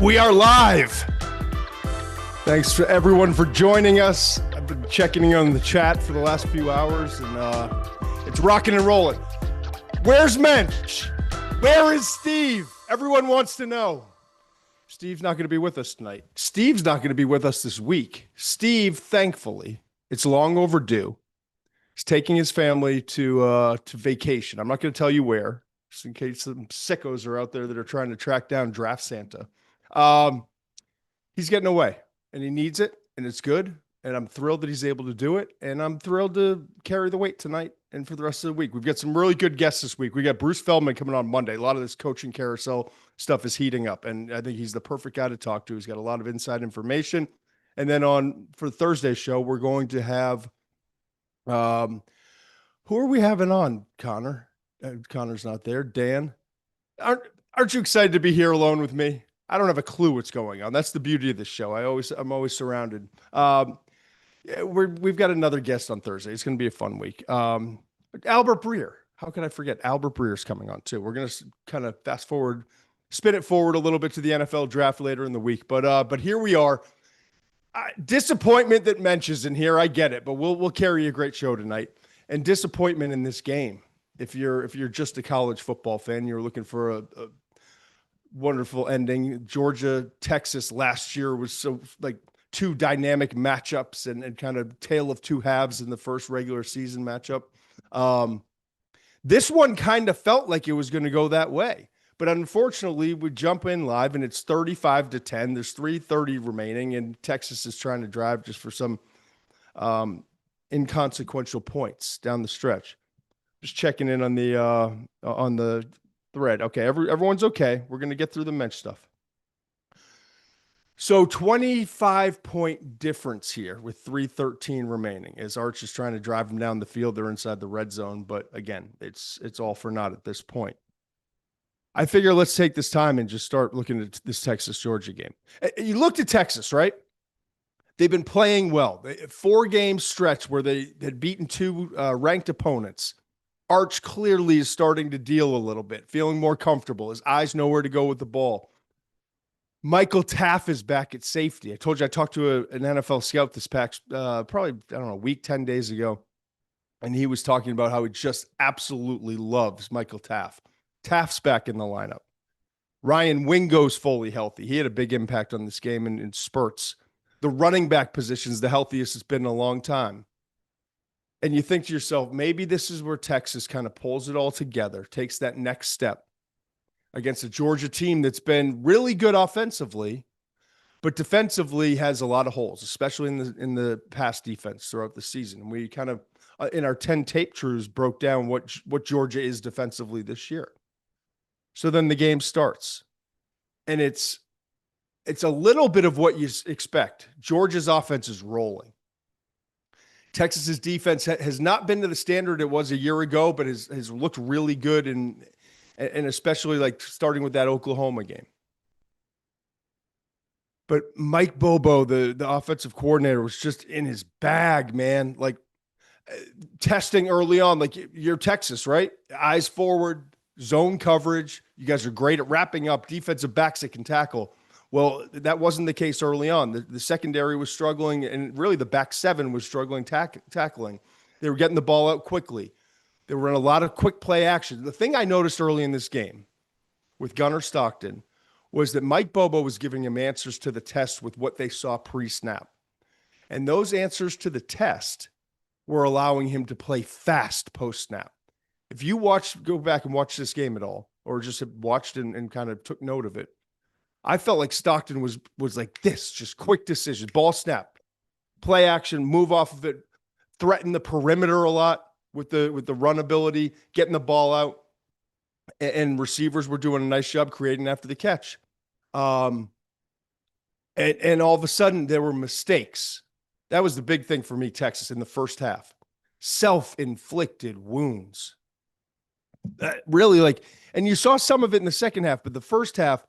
We are live. Thanks to everyone for joining us. I've been checking in on the chat for the last few hours, and it's rocking and rolling. Where's Muench? Where is Steve? Everyone wants to know. Steve's not going to be with us tonight. Steve's not going to be with us this week. Steve, thankfully, it's long overdue. He's taking his family to vacation. I'm not going to tell you where, just in case some sickos are out there that are trying to track down Draft Santa. He's getting away, and he needs it, and it's good, and I'm thrilled that he's able to do it, and I'm thrilled to carry the weight tonight and for the rest of the week. We've got some really good guests this week. We got Bruce Feldman coming on Monday. A lot of this coaching carousel stuff is heating up, and I think he's the perfect guy to talk to. He's got a lot of inside information. And then for Thursday's show, we're going to have who are we having on, Conor? Conor's not there. Dan, aren't you excited to be here alone with me? I don't have a clue what's going on. That's the beauty of this show. I'm always surrounded. We've got another guest on Thursday. It's going to be a fun week. Albert Breer. How can I forget? Albert Breer's coming on too. We're going to kind of spin it forward a little bit to the NFL draft later in the week. But here we are. Disappointment that Muench is in here. I get it, but we'll carry a great show tonight. And disappointment in this game. If you're just a college football fan, you're looking for a wonderful ending. Georgia, Texas last year was so like two dynamic matchups and kind of tale of two halves in the first regular season matchup. This one kind of felt like it was going to go that way, but unfortunately we jump in live and it's 35-10. There's 3:30 remaining and Texas is trying to drive just for some inconsequential points down the stretch. Just checking in on the thread. Okay, everyone's okay. We're going to get through the Muench stuff. So 25-point difference here with 3:13 remaining as Arch is trying to drive them down the field. They're inside the red zone, but again, it's all for naught at this point. I figure let's take this time and just start looking at this Texas-Georgia game. You looked at Texas, right? They've been playing well. 4-game stretch where they had beaten two ranked opponents. Arch clearly is starting to deal a little bit, feeling more comfortable. His eyes know where to go with the ball. Michael Taff is back at safety. I told you I talked to an NFL scout this past, probably, a week, 10 days ago. And he was talking about how he just absolutely loves Michael Taff. Taff's back in the lineup. Ryan Wingo's fully healthy. He had a big impact on this game in spurts. The running back position is the healthiest it's been in a long time. And you think to yourself, maybe this is where Texas kind of pulls it all together, takes that next step against a Georgia team that's been really good offensively, but defensively has a lot of holes, especially in the pass defense throughout the season. And we kind of, in our 10 tape trues, broke down what Georgia is defensively this year. So then the game starts, and it's a little bit of what you expect. Georgia's offense is rolling. Texas's defense has not been to the standard it was a year ago, but has looked really good, and especially like starting with that Oklahoma game. But Mike Bobo, the offensive coordinator, was just in his bag, man. Like testing early on, like you're Texas, right? Eyes forward, zone coverage. You guys are great at wrapping up defensive backs that can tackle. Well, that wasn't the case early on. The secondary was struggling, and really the back seven was struggling tackling. They were getting the ball out quickly. They were in a lot of quick play action. The thing I noticed early in this game with Gunnar Stockton was that Mike Bobo was giving him answers to the test with what they saw pre-snap. And those answers to the test were allowing him to play fast post-snap. If you go back and watch this game at all, or just have watched and kind of took note of it, I felt like Stockton was like this, just quick decision, ball snap, play action, move off of it, threaten the perimeter a lot with the run ability, getting the ball out, and receivers were doing a nice job creating after the catch. And all of a sudden there were mistakes. That was the big thing for me, Texas, in the first half. Self-inflicted wounds. Really and you saw some of it in the second half, but the first half,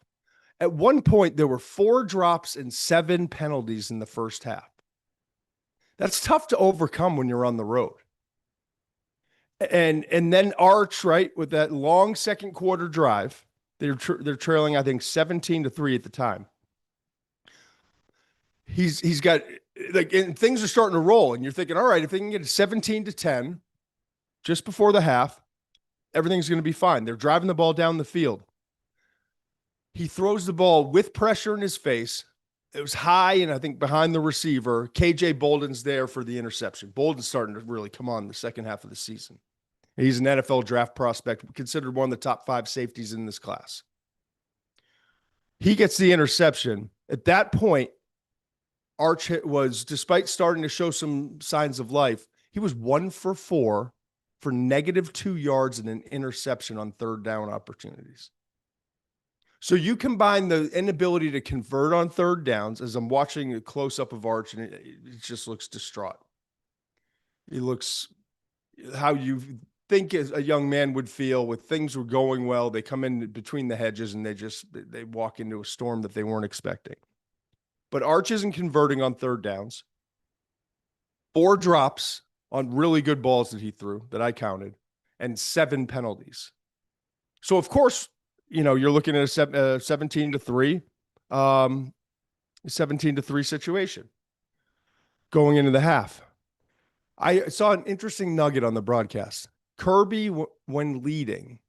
at one point, there were 4 drops and 7 penalties in the first half. That's tough to overcome when you're on the road. And then Arch, right, with that long second quarter drive, they're trailing, I think, 17-3 at the time. he's got like, and things are starting to roll, and you're thinking, all right, if they can get a 17-10 just before the half, everything's going to be fine. They're driving the ball down the field. He throws the ball with pressure in his face. It was high and I think behind the receiver. KJ Bolden's there for the interception. Bolden's starting to really come on the second half of the season. He's an NFL draft prospect, considered one of the top 5 safeties in this class. He gets the interception. At that point, Arch was, despite starting to show some signs of life, he was 1 for 4 for -2 yards and an interception on third down opportunities. So you combine the inability to convert on third downs, as I'm watching a close-up of Arch, and it just looks distraught. He looks how you think as a young man would feel with things were going well. They come in between the hedges and they walk into a storm that they weren't expecting. But Arch isn't converting on third downs. 4 drops on really good balls that he threw that I counted, and 7 penalties. So, of course, you're looking at a 17-3, 17-3 situation going into the half. I saw an interesting nugget on the broadcast. Kirby, when leading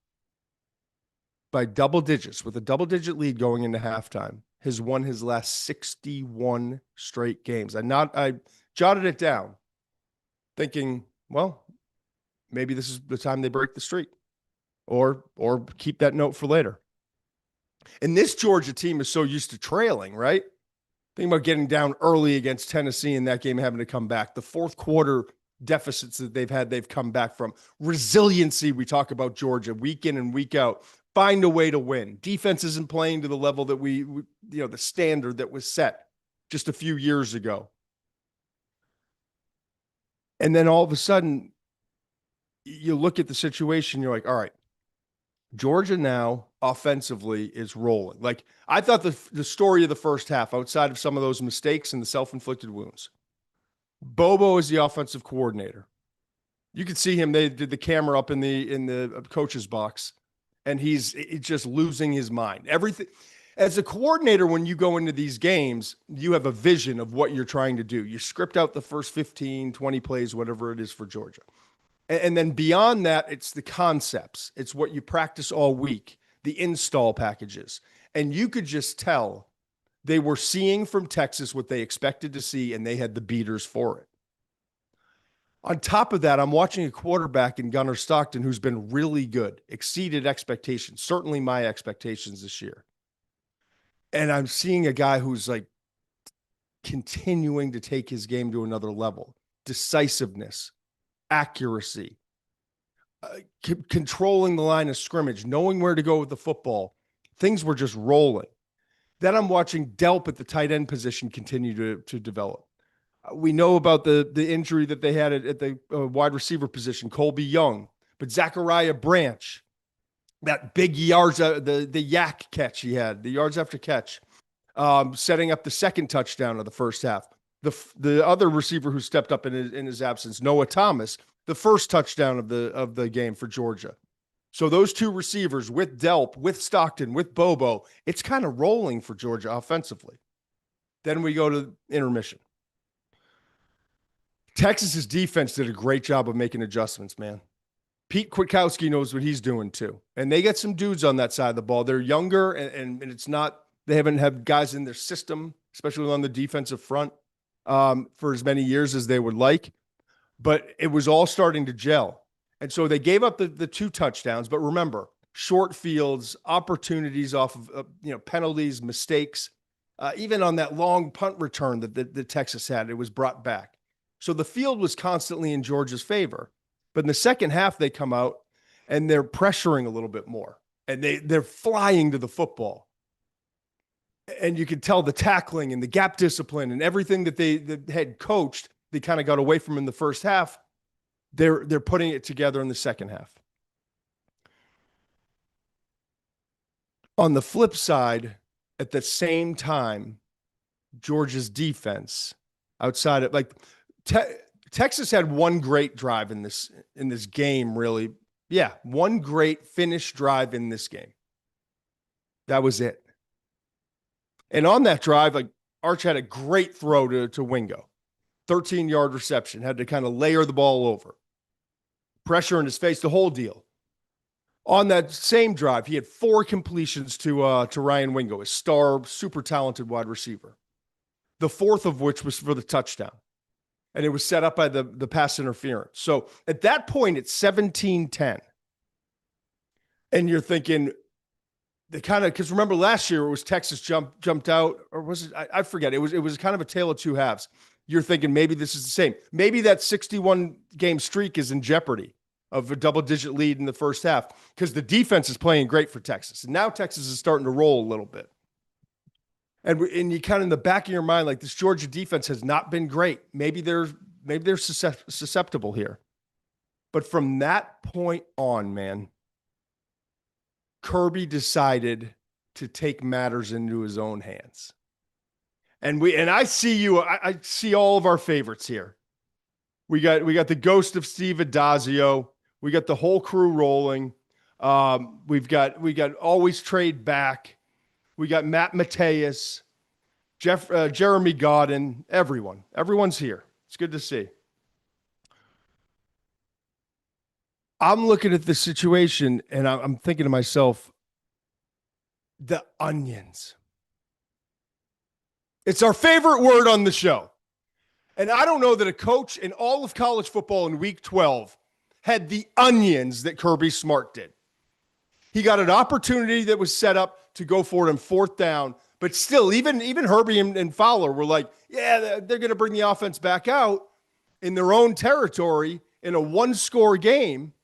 by double digits, with a double-digit lead going into halftime, has won his last 61 straight games. I jotted it down, thinking, well, maybe this is the time they break the streak, or keep that note for later. And this Georgia team is so used to trailing, right? Think about getting down early against Tennessee in that game, having to come back. The fourth quarter deficits that they've come back from. Resiliency, we talk about Georgia week in and week out. Find a way to win. Defense isn't playing to the level that we the standard that was set just a few years ago. And then all of a sudden, you look at the situation, you're like, all right, Georgia now offensively is rolling. Like, I thought the story of the first half, outside of some of those mistakes and the self-inflicted wounds, Bobo is the offensive coordinator. You could see him. They did the camera up in the coach's box, and he's just losing his mind. Everything. As a coordinator, when you go into these games, you have a vision of what you're trying to do. You script out the first 15, 20 plays, whatever it is for Georgia. And then beyond that, it's the concepts. It's what you practice all week, the install packages. And you could just tell they were seeing from Texas what they expected to see, and they had the beaters for it. On top of that, I'm watching a quarterback in Gunnar Stockton who's been really good, exceeded expectations, certainly my expectations this year. And I'm seeing a guy who's like continuing to take his game to another level. Decisiveness, accuracy, controlling the line of scrimmage, knowing where to go with the football. Things were just rolling. Then I'm watching Delp at the tight end position continue to develop. We know about the injury that they had at the wide receiver position, Colby Young, but Zachariah Branch, that big yards, the yak catch he had, the yards after catch, setting up the second touchdown of the first half. The other receiver who stepped up in his absence, Noah Thomas, the first touchdown of the game for Georgia. So those 2 receivers with Delp, with Stockton, with Bobo, it's kind of rolling for Georgia offensively. Then we go to intermission. Texas's defense did a great job of making adjustments, man. Pete Kwiatkowski knows what he's doing too. And they get some dudes on that side of the ball. They're younger, and it's not, they haven't had guys in their system, especially on the defensive front, for as many years as they would like. But it was all starting to gel. And so they gave up the 2 touchdowns. But remember, short fields, opportunities off of penalties, mistakes. Even on that long punt return that Texas had, it was brought back. So the field was constantly in Georgia's favor. But in the second half, they come out and they're pressuring a little bit more. And they're flying to the football. And you could tell the tackling and the gap discipline and everything that they had coached, they kind of got away from in the first half. They're putting it together in the second half. On the flip side, at the same time, Georgia's defense, outside of Texas had one great drive in this game, really. Yeah, one great finish drive in this game. That was it. And on that drive, Arch had a great throw to Wingo. 13-yard reception, had to kind of layer the ball over. Pressure in his face, the whole deal. On that same drive, he had 4 completions to Ryan Wingo, a star, super talented wide receiver. The 4th of which was for the touchdown. And it was set up by the pass interference. So at that point, it's 17-10. And you're thinking, because remember last year it was Texas jumped out, or was it? I forget. It was kind of a tale of two halves. You're thinking maybe this is the same. Maybe that 61 game streak is in jeopardy of a double-digit lead in the first half because the defense is playing great for Texas. And now Texas is starting to roll a little bit. And you kind of in the back of your mind, like, this Georgia defense has not been great. Maybe they're susceptible here. But from that point on, man, Kirby decided to take matters into his own hands. And I see all of our favorites here. We got the ghost of Steve Adazio. We got the whole crew rolling. We got always trade back. We got Matt Mateus, Jeremy Godin, everyone's here. It's good to see. I'm looking at the situation and I'm thinking to myself, the onions. It's our favorite word on the show. And I don't know that a coach in all of college football in week 12 had the onions that Kirby Smart did. He got an opportunity that was set up to go for it on 4th down, but still, even Herbie and Fowler were like, yeah, they're going to bring the offense back out in their own territory in a 1-score game.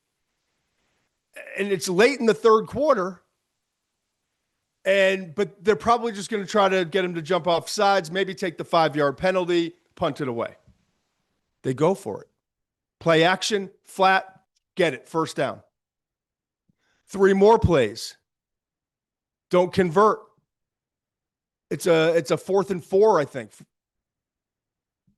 And it's late in the 3rd quarter. But they're probably just going to try to get him to jump off sides, maybe take the 5-yard penalty, punt it away. They go for it. Play action, flat, get it, 1st down. 3 more plays. Don't convert. It's a 4th and 4, I think.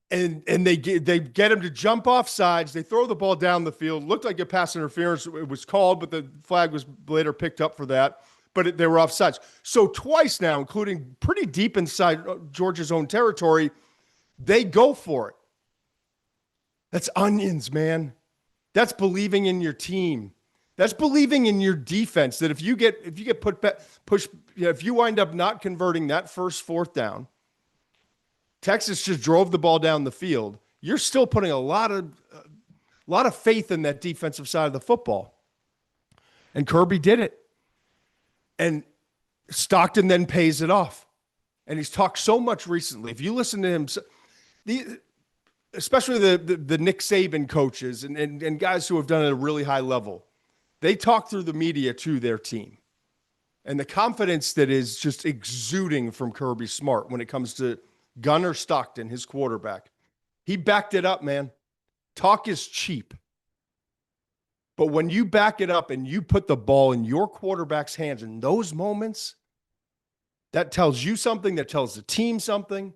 And they get him to jump off sides. They throw the ball down the field. Looked like a pass interference. It was called, but the flag was later picked up for that. But they were off sides. So twice now, including pretty deep inside Georgia's own territory, they go for it. That's onions, man. That's believing in your team. That's believing in your defense. That if you get pushed, if you wind up not converting that first 4th down, Texas just drove the ball down the field. You're still putting a lot of faith in that defensive side of the football. And Kirby did it. And Stockton then pays it off. And he's talked so much recently. If you listen to him, especially the Nick Saban coaches and guys who have done it at a really high level, they talk through the media to their team. And the confidence that is just exuding from Kirby Smart when it comes to Gunnar Stockton, his quarterback. He backed it up, man. Talk is cheap. But when you back it up and you put the ball in your quarterback's hands in those moments, that tells you something, that tells the team something.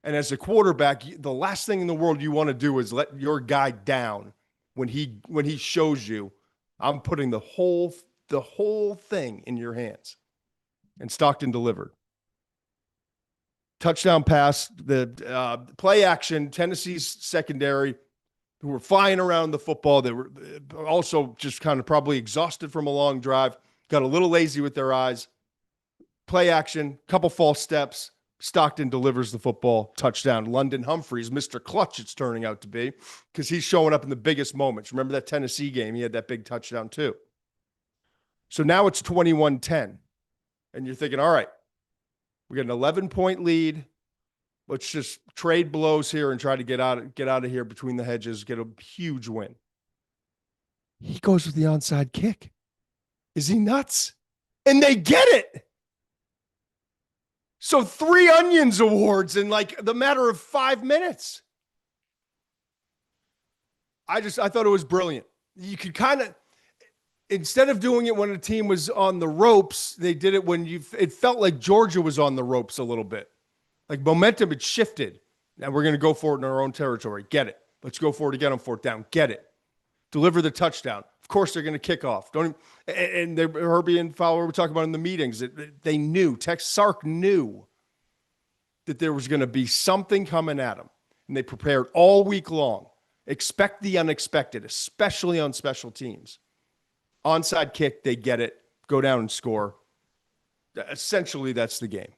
And as a quarterback, the last thing in the world you want to do is let your guy down when he shows you, I'm putting the whole thing in your hands. And Stockton delivered. Touchdown pass, the play action, Tennessee's secondary, who were flying around the football. They were also just kind of probably exhausted from a long drive, got a little lazy with their eyes. Play action, couple false steps. Stockton delivers the football, touchdown. London Humphreys, Mr. Clutch, it's turning out to be, because he's showing up in the biggest moments. Remember that Tennessee game? He had that big touchdown too. So now it's 21-10. And you're thinking, all right, we got an 11-point lead. Let's just trade blows here and try to get out of here between the hedges, get a huge win. He goes with the onside kick. Is he nuts? And they get it. So 3 Onions awards in like the matter of 5 minutes. I thought it was brilliant. You could kind of, instead of doing it when a team was on the ropes, they did it when it felt like Georgia was on the ropes a little bit. Like momentum had shifted. Now we're going to go for it in our own territory. Get it. Let's go for it again on 4th down. Get it. Deliver the touchdown. Of course they're going to kick off. Herbie and Fowler were talking about in the meetings. They knew. Tex Sark knew that there was going to be something coming at them, and they prepared all week long. Expect the unexpected, especially on special teams. Onside kick, they get it, go down and score. Essentially, that's the game.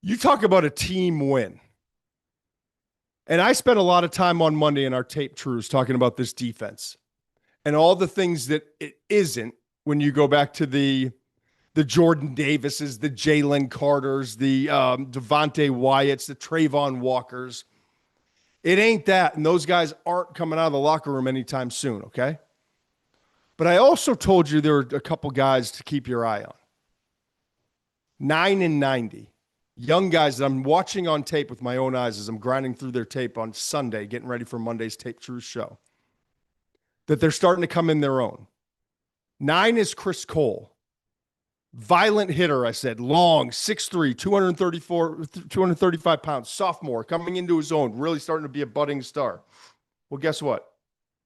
You talk about a team win. And I spent a lot of time on Monday in our tape trues talking about this defense and all the things that it isn't when you go back to the Jordan Davises, the Jalen Carters, the Devontae Wyatts, the Trayvon Walkers. It ain't that, and those guys aren't coming out of the locker room anytime soon, okay? But I also told you there were a couple guys to keep your eye on. 9 and 90. Young guys that I'm watching on tape with my own eyes as I'm grinding through their tape on Sunday, getting ready for Monday's Tape Truth show, that they're starting to come in their own. 9 is Chris Cole. Violent hitter, I said. Long, 6'3", 235 pounds, sophomore, coming into his own, really starting to be a budding star. Well, guess what?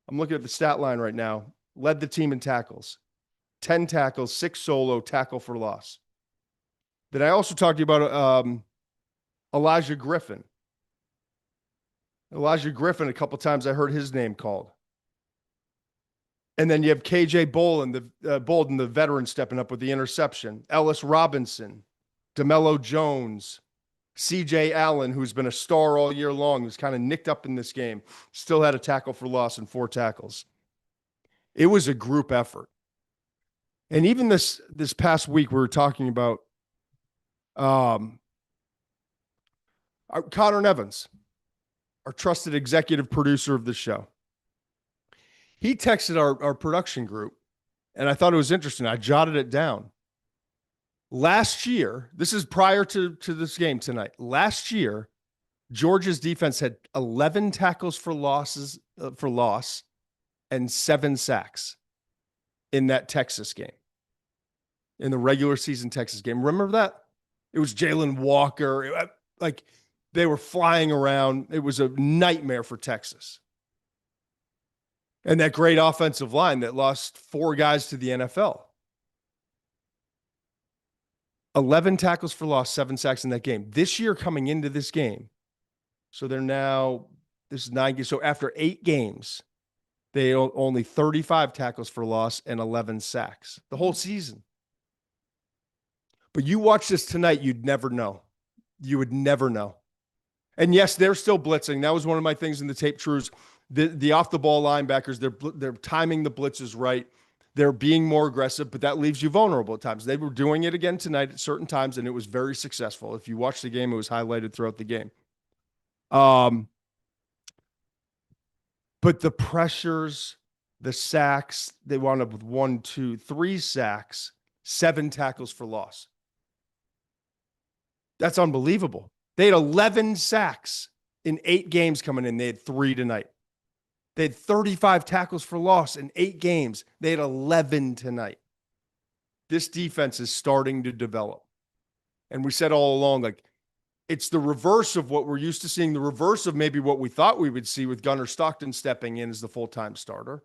I'm looking at the stat line right now. Led the team in tackles. 10 tackles, 6 solo, tackle for loss. Then I also talked to you about Elijah Griffin. Elijah Griffin, a couple times I heard his name called. And then you have KJ Bolden, the veteran, stepping up with the interception. Ellis Robinson, DeMello Jones, CJ Allen, who's been a star all year long, who's kind of nicked up in this game, still had a tackle for loss and 4 tackles. It was a group effort. And even this past week, we were talking about Conor Nevins, our trusted executive producer of the show. He texted our production group, and I thought it was interesting. I jotted it down. Last year, this is prior to this game tonight. Last year, Georgia's defense had 11 tackles for loss and 7 sacks in that Texas game, in the regular season Texas game. Remember that? It was Jalen Walker. Like, they were flying around. It was a nightmare for Texas. And that great offensive line that lost 4 guys to the NFL. 11 tackles for loss, 7 sacks in that game. This year, coming into this game, so they're now, this is 9 games. So after 8 games, they only 35 tackles for loss and 11 sacks the whole season. But you watch this tonight, you'd never know. You would never know. And yes, they're still blitzing. That was one of my things in the tape trues. The off-the-ball linebackers, they're timing the blitzes right. They're being more aggressive, but that leaves you vulnerable at times. They were doing it again tonight at certain times, and it was very successful. If you watch the game, it was highlighted throughout the game. But the pressures, the sacks, they wound up with 1, 2, 3 sacks, 7 tackles for loss. That's unbelievable. They had 11 sacks in 8 games coming in. They had 3 tonight. They had 35 tackles for loss in 8 games. They had 11 tonight. This defense is starting to develop. And we said all along, like, it's the reverse of what we're used to seeing, the reverse of maybe what we thought we would see with Gunnar Stockton stepping in as the full-time starter.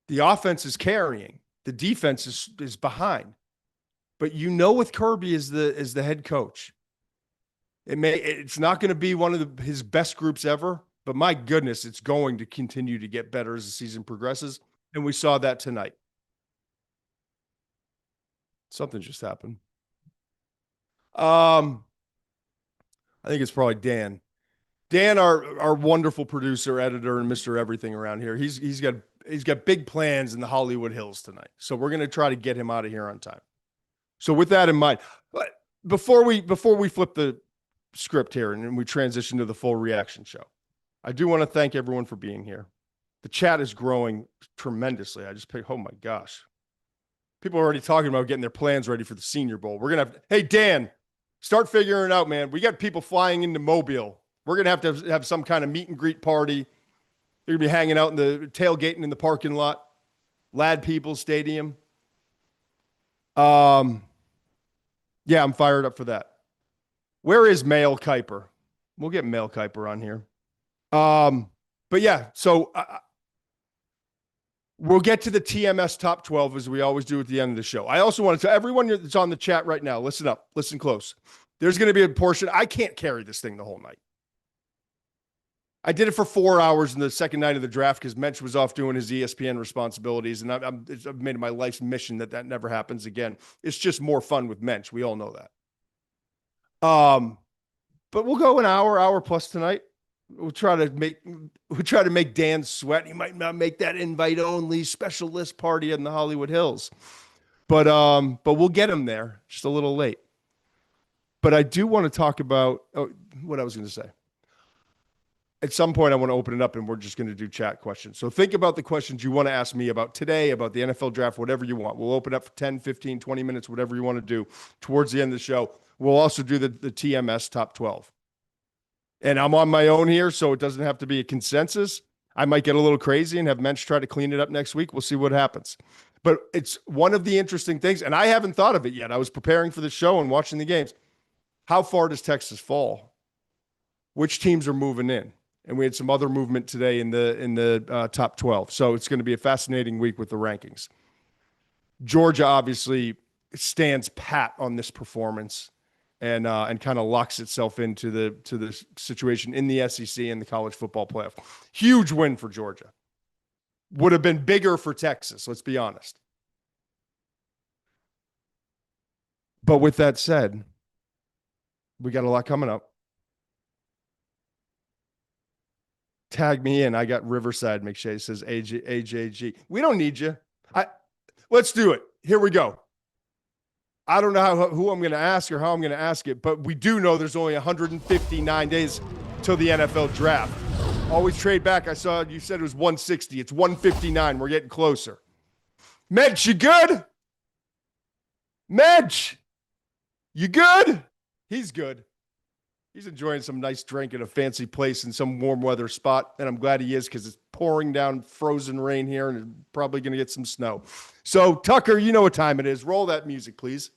The offense is carrying. The defense is behind. But you know, with Kirby as the head coach, it's not going to be one of his best groups ever, but my goodness, it's going to continue to get better as the season progresses. And we saw that tonight. Something just happened. I think it's probably Dan. Dan, our wonderful producer, editor, and Mr. Everything around here. He's got big plans in the Hollywood Hills tonight. So we're going to try to get him out of here on time. So with that in mind, before we flip the script here and we transition to the full reaction show, I do want to thank everyone for being here. The chat is growing tremendously. Oh my gosh. People are already talking about getting their plans ready for the Senior Bowl. We're going to hey, Dan, start figuring it out, man. We got people flying into Mobile. We're going to have some kind of meet and greet party. They're going to be hanging out in the tailgating in the parking lot. Lad Peoples Stadium. Yeah, I'm fired up for that. Where is Male Kiper? We'll get Male Kiper on here. But yeah, so We'll get to the TMS top 12 as we always do at the end of the show. I also want to tell everyone that's on the chat right now, listen up, listen close. There's going to be a portion. I can't carry this thing the whole night. I did it for 4 hours in the second night of the draft because Muench was off doing his ESPN responsibilities. And I've made it my life's mission that never happens again. It's just more fun with Muench. We all know that. But we'll go an hour plus tonight. We'll try to make Dan sweat. He might not make that invite only special list party in the Hollywood Hills, but we'll get him there just a little late. But I do want to talk about what I was going to say. At some point, I want to open it up and we're just going to do chat questions. So think about the questions you want to ask me about today, about the NFL draft, whatever you want. We'll open up for 10, 15, 20 minutes, whatever you want to do towards the end of the show. We'll also do the TMS top 12. And I'm on my own here, so it doesn't have to be a consensus. I might get a little crazy and have Muench try to clean it up next week. We'll see what happens. But it's one of the interesting things, and I haven't thought of it yet. I was preparing for the show and watching the games. How far does Texas fall? Which teams are moving in? And we had some other movement today in the top 12. So it's going to be a fascinating week with the rankings. Georgia obviously stands pat on this performance and kind of locks itself into the situation in the SEC and the college football playoff. Huge win for Georgia. Would have been bigger for Texas, let's be honest. But with that said, we got a lot coming up. Tag me in. I got Riverside. McShay says AJG. We don't need you. Let's do it. Here we go. I don't know who I'm going to ask or how I'm going to ask it, but we do know there's only 159 days till the NFL draft. Always trade back. I saw you said it was 160. It's 159. We're getting closer. Muench, you good? Muench, you good? He's good. He's enjoying some nice drink at a fancy place in some warm weather spot, and I'm glad he is because it's pouring down frozen rain here and probably going to get some snow. So, Tucker, you know what time it is. Roll that music, please.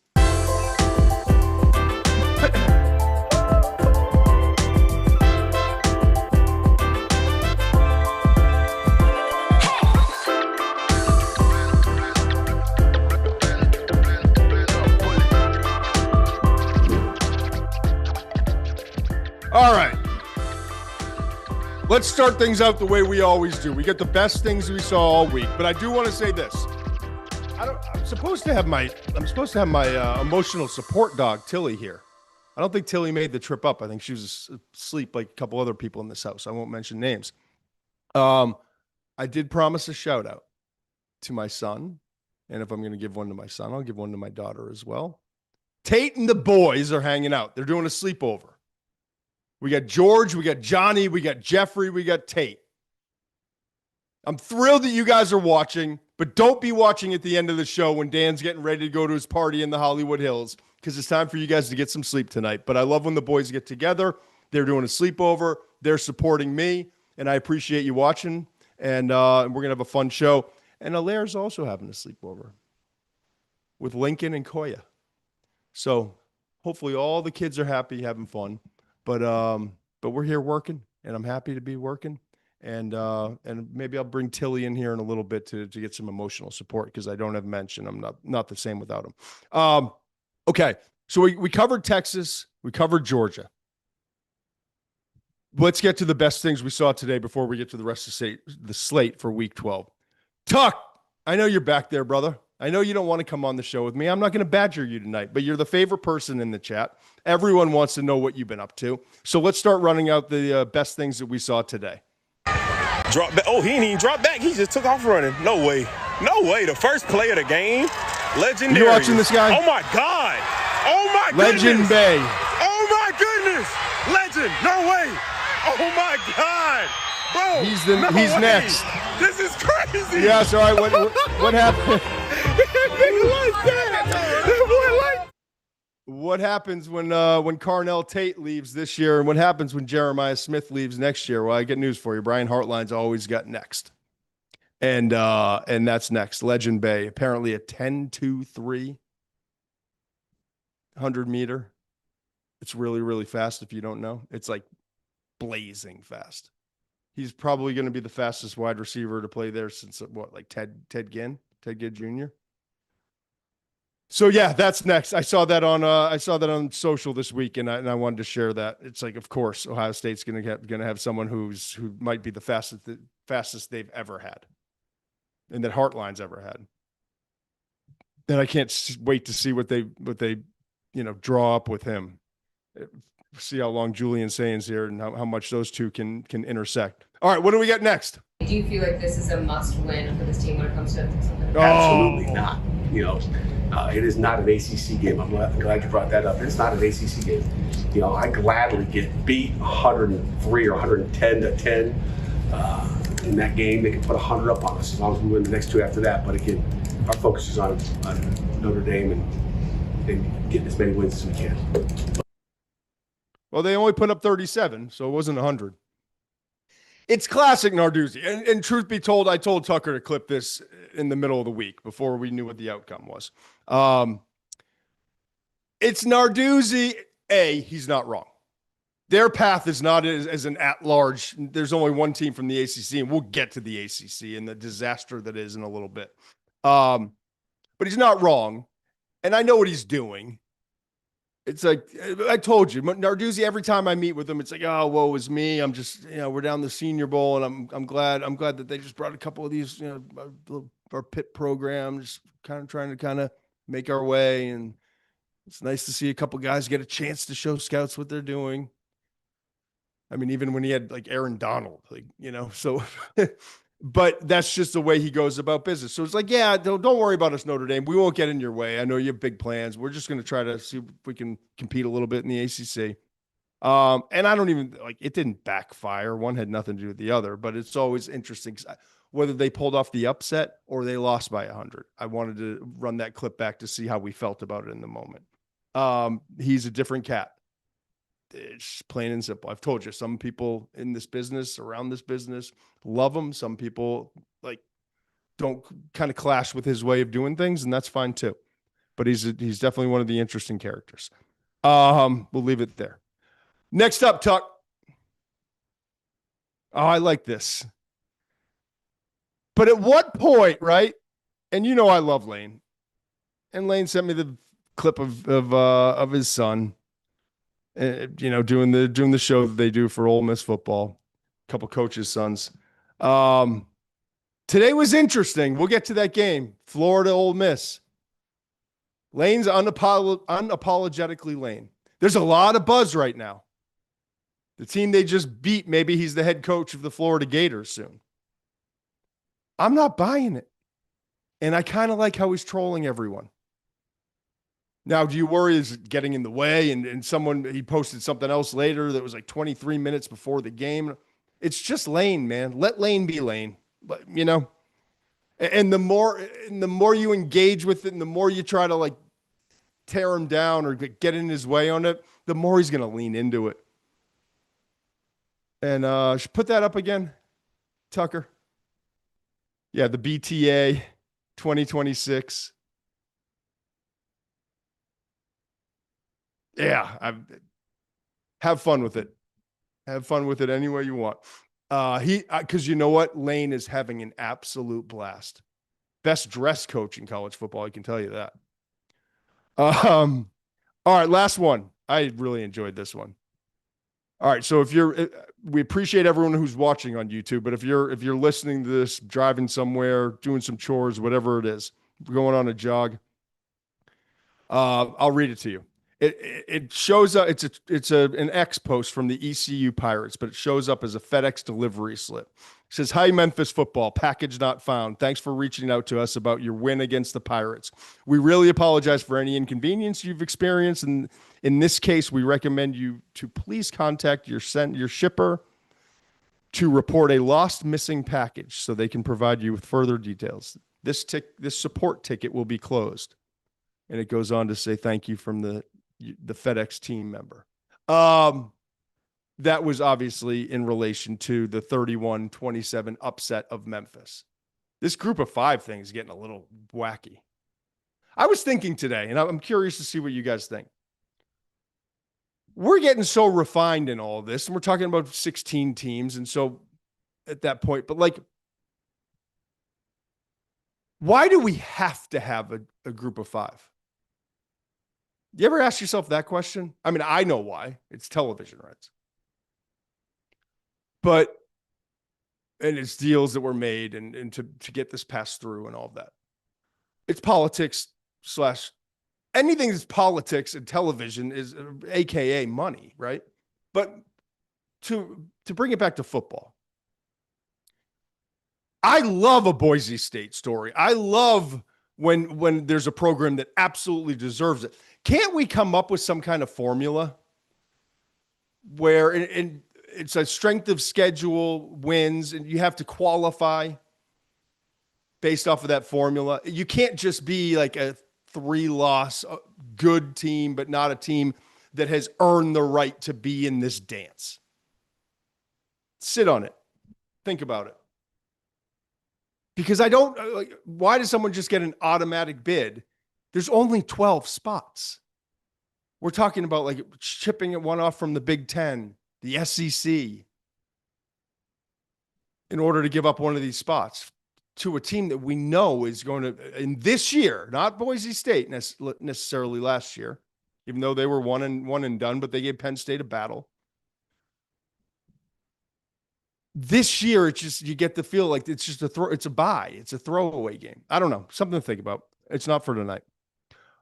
All right. Let's start things out the way we always do. We get the best things we saw all week, but I do want to say this. I'm supposed to have my emotional support dog, Tilly, here. I don't think Tilly made the trip up. I think she was asleep like a couple other people in this house. I won't mention names. I did promise a shout out to my son. And if I'm going to give one to my son, I'll give one to my daughter as well. Tate and the boys are hanging out. They're doing a sleepover. We got George, we got Johnny, we got Jeffrey, we got Tate. I'm thrilled that you guys are watching, but don't be watching at the end of the show when Dan's getting ready to go to his party in the Hollywood Hills because it's time for you guys to get some sleep tonight. But I love when the boys get together. They're doing a sleepover. They're supporting me, and I appreciate you watching. And we're going to have a fun show. And Alaire's also having a sleepover with Lincoln and Koya. So hopefully all the kids are happy, having fun. But we're here working, and I'm happy to be working. And maybe I'll bring Tilly in here in a little bit to get some emotional support because I don't have Muench, and I'm not the same without him. Okay, so we covered Texas, we covered Georgia. Let's get to the best things we saw today before we get to the rest of the slate for Week 12. Tuck, I know you're back there, brother. I know you don't want to come on the show with me. I'm not going to badger you tonight, but you're the favorite person in the chat. Everyone wants to know what you've been up to. So let's start running out the best things that we saw today. Drop back. Oh, he didn't even drop back. He just took off running. No way. No way. The first play of the game. Legendary. You watching this guy? Oh, my God. Oh, my goodness. Legend Bay. Oh, my goodness. Legend. No way. Oh, my God. Bro, he's next. This is crazy. Yeah, so what happened? What happens when Carnell Tate leaves this year, and what happens when Jeremiah Smith leaves next year? Well, I get news for you. Brian Hartline's always got next. And that's next. Legend Bay, apparently a 10.23 100-meter. It's really, really fast if you don't know. It's like blazing fast. He's probably going to be the fastest wide receiver to play there since like Ted Ginn Jr. So yeah, that's next. I saw that on social this week, and I wanted to share that. It's like, of course, Ohio State's going to have someone who might be the fastest they've ever had, and that Heartline's ever had. And I can't wait to see what they draw up with him. See how long Julian Sain's here and how much those two can intersect. All right, what do we got next? Do you feel like this is a must-win for this team when it comes to something? Absolutely not. It is not an ACC game. I'm glad you brought that up. It's not an ACC game. I gladly get beat 103 or 110 to 10 in that game. They can put 100 up on us as long as we win the next two after that. But again, our focus is on Notre Dame and getting as many wins as we can. Well, they only put up 37, so it wasn't 100. It's classic Narduzzi. And truth be told, I told Tucker to clip this in the middle of the week before we knew what the outcome was. It's Narduzzi. He's not wrong. Their path is not as an at-large. There's only one team from the ACC, and we'll get to the ACC and the disaster that is in a little bit. But he's not wrong, and I know what he's doing. It's like, I told you, Narduzzi, every time I meet with him, it's like, oh, woe is me. I'm just, we're down the Senior Bowl, and I'm glad that they just brought a couple of these, our Pitt program, just trying to make our way. And it's nice to see a couple guys get a chance to show scouts what they're doing. I mean, even when he had like Aaron Donald, so, but that's just the way he goes about business. So it's like, yeah, don't worry about us, Notre Dame. We won't get in your way. I know you have big plans. We're just going to try to see if we can compete a little bit in the ACC. And I don't even it didn't backfire. One had nothing to do with the other, but it's always interesting whether they pulled off the upset or they lost by 100. I wanted to run that clip back to see how we felt about it in the moment. He's a different cat. It's plain and simple. I've told you, some people in this business, around this business, love him. Some people don't kind of clash with his way of doing things, and that's fine too. But he's definitely one of the interesting characters. We'll leave it there. Next up, Tuck. Oh, I like this. But at what point, right? And I love Lane. And Lane sent me the clip of his son. Doing the show that they do for Ole Miss football, a couple coaches' sons. Today was interesting. We'll get to that game. Florida, Ole Miss. Lane's unapologetically Lane. There's a lot of buzz right now. The team they just beat, maybe he's the head coach of the Florida Gators soon. I'm not buying it. And I kind of like how he's trolling everyone. Now, do you worry is getting in the way? And he posted something else later that was like 23 minutes before the game. It's just Lane, man. Let Lane be Lane. And the more you engage with it, and the more you try to tear him down or get in his way on it, the more he's going to lean into it. And should put that up again, Tucker. Yeah, the BTA 2026. Yeah, have fun with it. Have fun with it any way you want. Because you know what? Lane is having an absolute blast. Best dressed coach in college football, I can tell you that. All right, last one. I really enjoyed this one. All right, so we appreciate everyone who's watching on YouTube, but if you're listening to this, driving somewhere, doing some chores, whatever it is, going on a jog, I'll read it to you. It shows up. It's an X post from the ECU Pirates, but it shows up as a FedEx delivery slip. It says, "Hi, Memphis football, package not found. Thanks for reaching out to us about your win against the Pirates. We really apologize for any inconvenience you've experienced. And in this case, we recommend you to please contact your shipper to report a lost missing package so they can provide you with further details. This support ticket will be closed." And it goes on to say, "Thank you from the FedEx team member." That was obviously in relation to the 31-27 upset of Memphis. This group of five thing is getting a little wacky. I was thinking today, and I'm curious to see what you guys think. We're getting so refined in all this, and we're talking about 16 teams. And so at that point. But like, why do we have to have a group of 5? You ever ask yourself that question? I mean, I know why. It's television rights. But, and it's deals that were made and to get this passed through and all of that. It's politics / anything that's politics and television is AKA money, right? But to bring it back to football, I love a Boise State story. I love when there's a program that absolutely deserves it. Can't we come up with some kind of formula where it's a strength of schedule wins and you have to qualify based off of that formula? You can't just be like a 3-loss good team, but not a team that has earned the right to be in this dance. Sit on it. Think about it. Because I don't, like, why does someone just get an automatic bid? There's only 12 spots. We're talking about like chipping one off from the Big Ten, the SEC, in order to give up one of these spots to a team that we know is going to, in this year, not Boise State necessarily last year, even though they were one and done, but they gave Penn State a battle. This year, it's just, you get the feel like it's just it's a bye. It's a throwaway game. I don't know. Something to think about. It's not for tonight.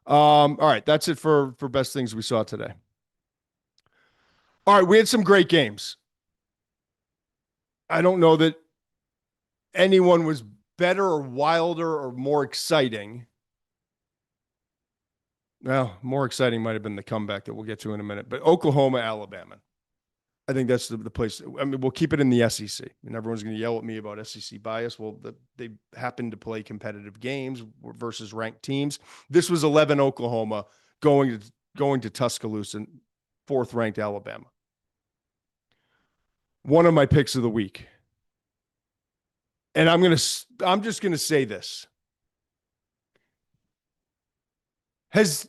All right. That's it for best things we saw today. All right. We had some great games. I don't know that anyone was better or wilder or more exciting. Well, more exciting might have been the comeback that we'll get to in a minute, but Oklahoma, Alabama. I think that's the place. I mean, we'll keep it in the SEC, and everyone's going to yell at me about SEC bias. Well, they happen to play competitive games versus ranked teams. This was 11 Oklahoma going to Tuscaloosa, 4th ranked Alabama. One of my picks of the week. And I'm just going to say this. Is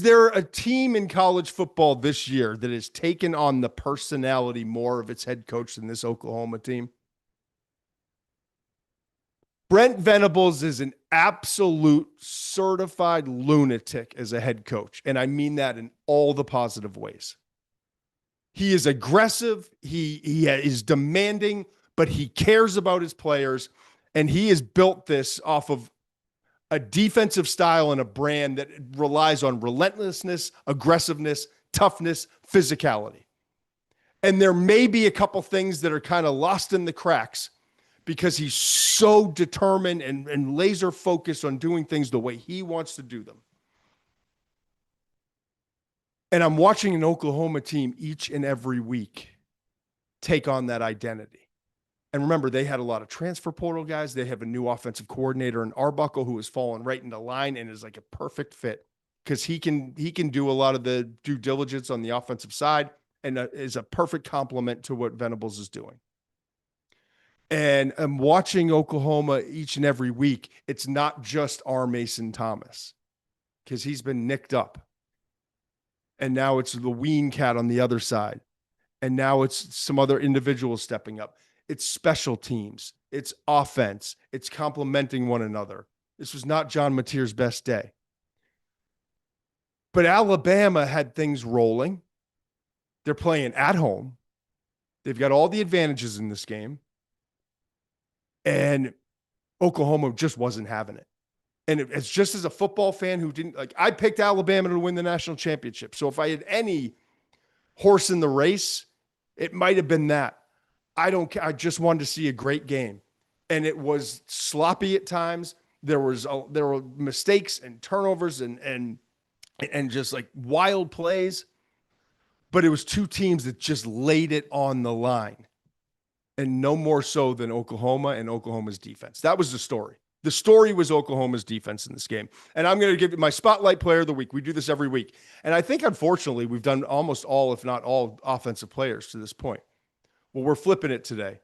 there a team in college football this year that has taken on the personality more of its head coach than this Oklahoma team? Brent Venables is an absolute certified lunatic as a head coach. And I mean that in all the positive ways. He is aggressive. He is demanding, but he cares about his players. And he has built this off of a defensive style and a brand that relies on relentlessness, aggressiveness, toughness, physicality. And there may be a couple things that are kind of lost in the cracks because he's so determined and laser focused on doing things the way he wants to do them. And I'm watching an Oklahoma team each and every week take on that identity. And remember, they had a lot of transfer portal guys. They have a new offensive coordinator in Arbuckle who has fallen right into line and is like a perfect fit because he can do a lot of the due diligence on the offensive side and is a perfect complement to what Venables is doing. And I'm watching Oklahoma each and every week. It's not just R. Mason Thomas because he's been nicked up. And now it's the Ween cat on the other side. And now it's some other individuals stepping up. It's special teams. It's offense. It's complementing one another. This was not John Mateer's best day. But Alabama had things rolling. They're playing at home. They've got all the advantages in this game. And Oklahoma just wasn't having it. And it's just as a football fan who didn't like, I picked Alabama to win the national championship. So if I had any horse in the race, it might have been that. I don't care. I just wanted to see a great game. And it was sloppy at times. There were mistakes and turnovers and just like wild plays. But it was two teams that just laid it on the line. And no more so than Oklahoma and Oklahoma's defense. That was the story. The story was Oklahoma's defense in this game. And I'm going to give you my spotlight player of the week. We do this every week. And I think, unfortunately, we've done almost all, if not all, offensive players to this point. Well, we're flipping it today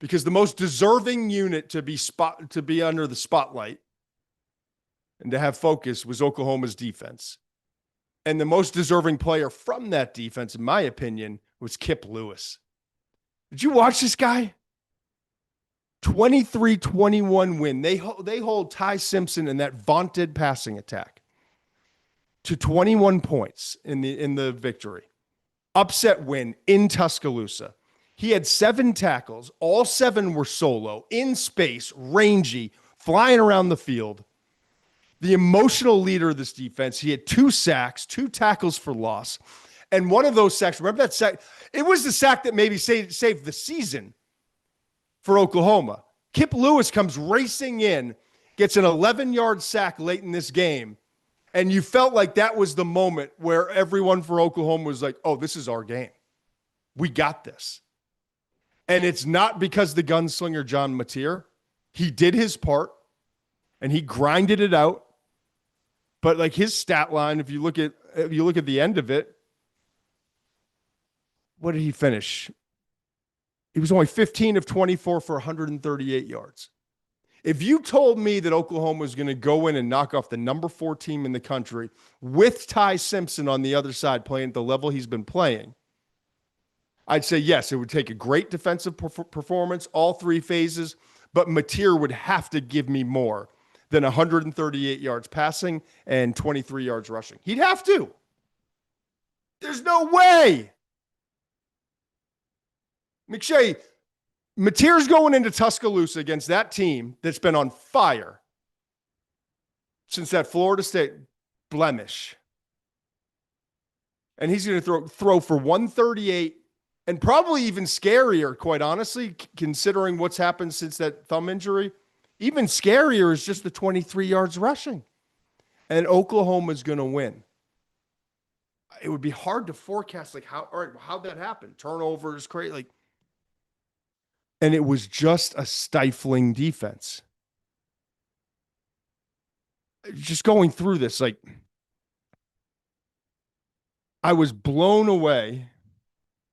because the most deserving unit to be under the spotlight and to have focus was Oklahoma's defense. And the most deserving player from that defense, in my opinion, was Kip Lewis. Did you watch this guy? 23-21 win. They hold Ty Simpson in that vaunted passing attack to 21 points in the victory. Upset win in Tuscaloosa. He had 7 tackles. All 7 were solo, in space, rangy, flying around the field. The emotional leader of this defense. He had 2 sacks, 2 tackles for loss. And one of those sacks, remember that sack? It was the sack that maybe saved the season for Oklahoma. Kip Lewis comes racing in, gets an 11-yard sack late in this game, and you felt like that was the moment where everyone for Oklahoma was like, oh, this is our game. We got this. And it's not because the gunslinger John Mateer. He did his part, and he grinded it out. But like his stat line, if you look at the end of it, what did he finish? He was only 15 of 24 for 138 yards. If you told me that Oklahoma was going to go in and knock off the number 4 team in the country with Ty Simpson on the other side playing at the level he's been playing, I'd say yes, it would take a great defensive performance, all 3 phases, but Mateer would have to give me more than 138 yards passing and 23 yards rushing. He'd have to. There's no way. McShay, Mateer's going into Tuscaloosa against that team that's been on fire since that Florida State blemish. And he's going to throw for 138 and probably even scarier, quite honestly, considering what's happened since that thumb injury. Even scarier is just the 23 yards rushing. And Oklahoma's going to win. It would be hard to forecast how'd that happen? Turnovers, crazy, and it was just a stifling defense. Just going through this, I was blown away.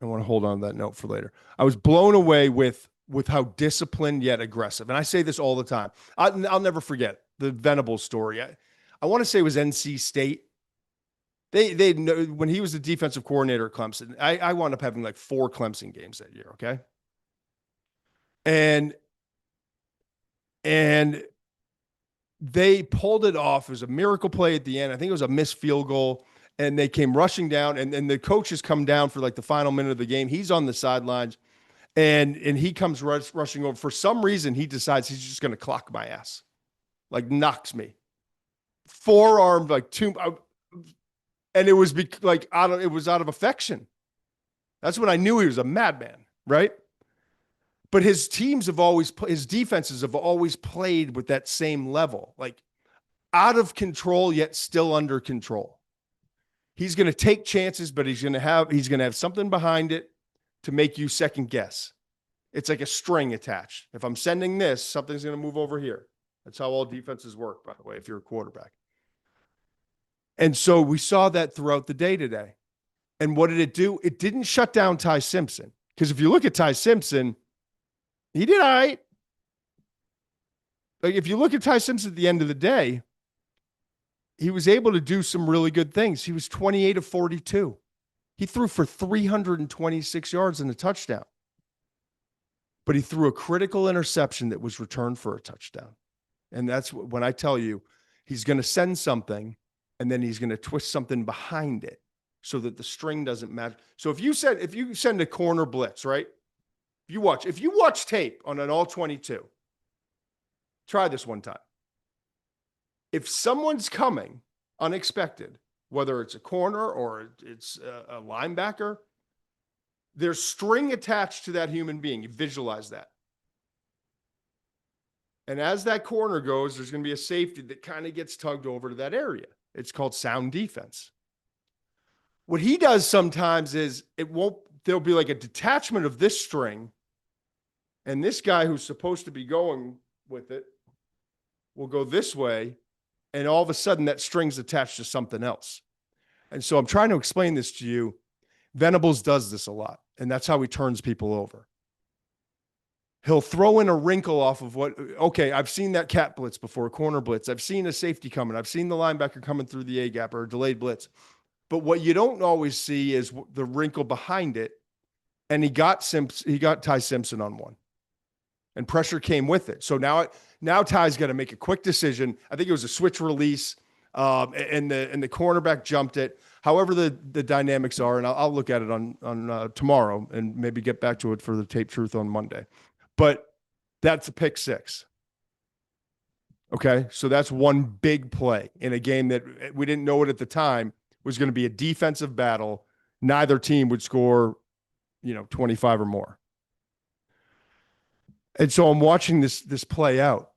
I want to hold on to that note for later. I was blown away with how disciplined yet aggressive. And I say this all the time. I'll never forget the Venables story. I want to say it was NC State. They when he was the defensive coordinator at Clemson, I wound up having 4 Clemson games that year, okay? And they pulled it off. It was a miracle play at the end. I think it was a missed field goal. And they came rushing down. And the coaches come down for the final minute of the game. He's on the sidelines. And he comes rushing over. For some reason, he decides he's just going to clock my ass. Knocks me. Forearm, and it was it was out of affection. That's when I knew he was a madman, right? But his defenses have always played with that same level, out of control, yet still under control. He's going to take chances, but he's going to have something behind it to make you second guess. It's like a string attached. If I'm sending this, something's going to move over here. That's how all defenses work, by the way, if you're a quarterback. And so we saw that throughout the day today. And what did it do? It didn't shut down Ty Simpson. Because if you look at Ty Simpson, he did all right. If you look at Ty Simpson at the end of the day, he was able to do some really good things. He was 28 of 42. He threw for 326 yards and a touchdown. But he threw a critical interception that was returned for a touchdown. And that's when I tell you, he's going to send something, and then he's going to twist something behind it so that the string doesn't match. So if you send a corner blitz, right? If you watch tape on an all 22, try this one time. If someone's coming unexpected, whether it's a corner or it's a linebacker, there's string attached to that human being. You visualize that. And as that corner goes, there's going to be a safety that kind of gets tugged over to that area. It's called sound defense. What he does sometimes is there'll be a detachment of this string, and this guy who's supposed to be going with it will go this way, and all of a sudden that string's attached to something else. And so I'm trying to explain this to you. Venables does this a lot, and that's how he turns people over. He'll throw in a wrinkle off of I've seen that cat blitz before, corner blitz. I've seen a safety coming. I've seen the linebacker coming through the A-gap or a delayed blitz. But what you don't always see is the wrinkle behind it and he got Ty Simpson on one, and pressure came with it. So now Ty's got to make a quick decision. I think it was a switch release, and the cornerback jumped it. However, the dynamics are, and I'll look at it on tomorrow and maybe get back to it for the tape truth on Monday. But that's a pick six. Okay, so that's one big play in a game that we didn't know it at the time was going to be a defensive battle. Neither team would score, 25 or more. And so I'm watching this play out.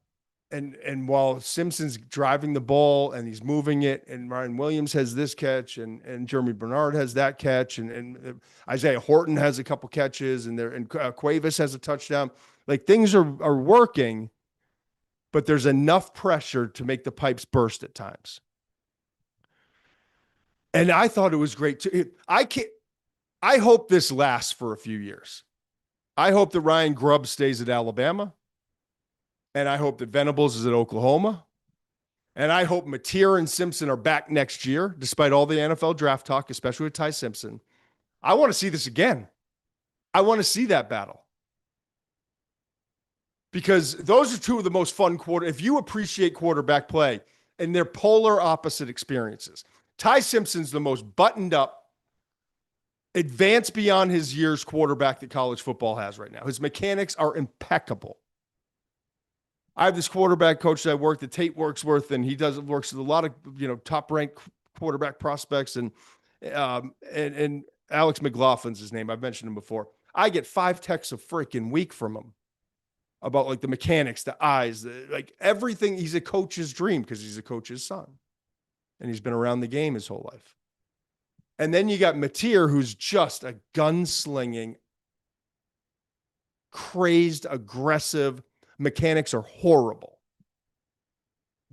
And while Simpson's driving the ball and he's moving it, and Ryan Williams has this catch, and Jeremy Bernard has that catch, and Isaiah Horton has a couple catches, and Cuevas has a touchdown. Like, things are working, but there's enough pressure to make the pipes burst at times. And I thought it was great too. I hope this lasts for a few years. I hope that Ryan Grubb stays at Alabama. And I hope that Venables is at Oklahoma. And I hope Mateer and Simpson are back next year, despite all the NFL draft talk, especially with Ty Simpson. I want to see this again. I want to see that battle. Because those are two of the most fun if you appreciate quarterback play, and they're polar opposite experiences. Ty Simpson's the most buttoned up, advanced beyond his years quarterback that college football has right now. His mechanics are impeccable. I have this quarterback coach that I work at Tate Worksworth, and he works with a lot of top ranked quarterback prospects, and Alex McLaughlin's his name. I've mentioned him before. I get 5 texts a freaking week from him about like the mechanics, the eyes, like everything. He's a coach's dream because he's a coach's son, and he's been around the game his whole life. And then you got Mateer, who's just a gunslinging, crazed, aggressive. Mechanics are horrible.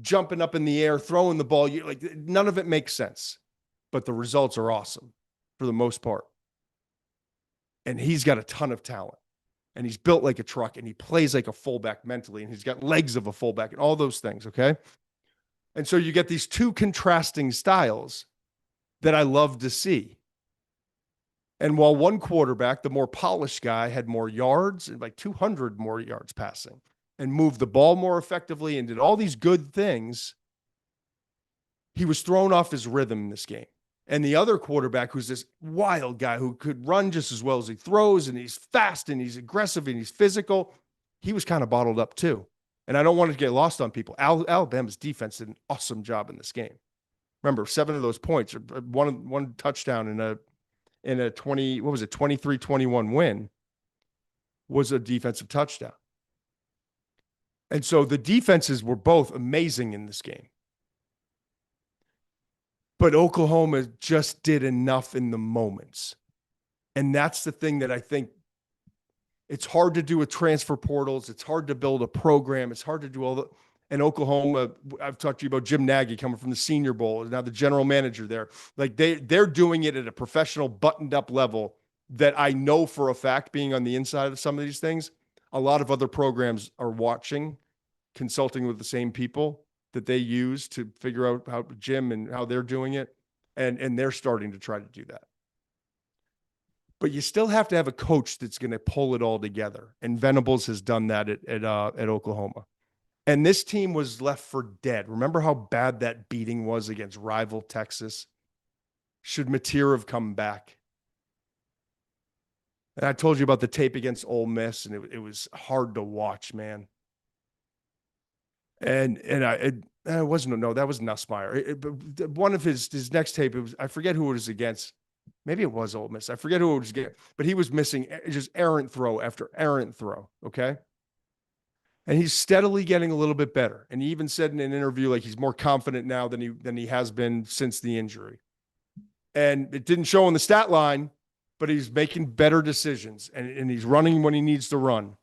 Jumping up in the air, throwing the ball, none of it makes sense. But the results are awesome for the most part. And he's got a ton of talent. And he's built like a truck, and he plays like a fullback mentally, and he's got legs of a fullback and all those things, okay? And so you get these two contrasting styles that I love to see. And while one quarterback, the more polished guy, had more yards, like 200 more yards passing, and moved the ball more effectively and did all these good things, he was thrown off his rhythm in this game. And the other quarterback, who's this wild guy who could run just as well as he throws, and he's fast and he's aggressive and he's physical, he was kind of bottled up too. And I don't want it to get lost on people. Alabama's defense did an awesome job in this game. Remember, 7 of those points, one touchdown in a 23-21 win was a defensive touchdown. And so the defenses were both amazing in this game. But Oklahoma just did enough in the moments. And that's the thing that I think it's hard to do with transfer portals. It's hard to build a program. It's hard to do all the, and Oklahoma, I've talked to you about Jim Nagy coming from the Senior Bowl, now the general manager there. Like they're doing it at a professional, buttoned up level that I know for a fact, being on the inside of some of these things, a lot of other programs are watching, consulting with the same people that they use to figure out how Jim and how they're doing it. And they're starting to try to do that. But you still have to have a coach that's going to pull it all together. And Venables has done that at Oklahoma. And this team was left for dead. Remember how bad that beating was against rival Texas? Should Mateer have come back? And I told you about the tape against Ole Miss, and it was hard to watch, man. And it wasn't, no, that was Nussmeier. One of his next tape, it was, I forget who it was against. Maybe it was Ole Miss. I forget who it was against, but he was missing just errant throw after errant throw. Okay. And he's steadily getting a little bit better. And he even said in an interview, like he's more confident now than he has been since the injury. And it didn't show on the stat line, but he's making better decisions, and he's running when he needs to run.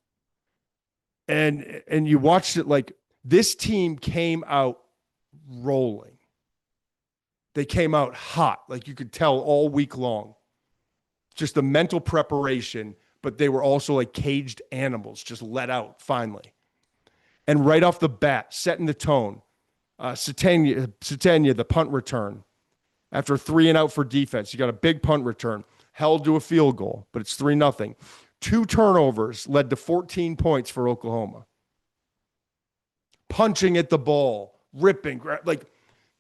And you watched it, like this team came out rolling. They came out hot, like you could tell all week long. Just the mental preparation, but they were also like caged animals, just let out finally. And right off the bat, setting the tone. Satania, the punt return. After 3 and out for defense, you got a big punt return. held to a field goal, but it's 3-0. 2 turnovers led to 14 points for Oklahoma. Punching at the ball, ripping, like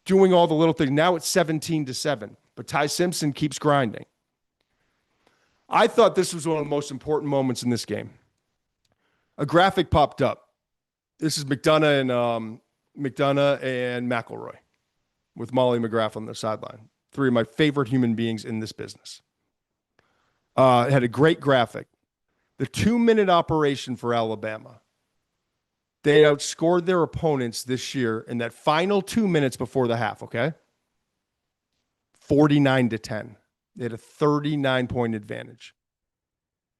doing all the little things. Now it's 17-7, but Ty Simpson keeps grinding. I thought this was one of the most important moments in this game. A graphic popped up. This is McDonough and McElroy with Molly McGrath on the sideline. 3 of my favorite human beings in this business. It had a great graphic. The 2-minute operation for Alabama. They outscored their opponents this year in that final 2 minutes before the half, okay? 49-10. They had a 39-point advantage.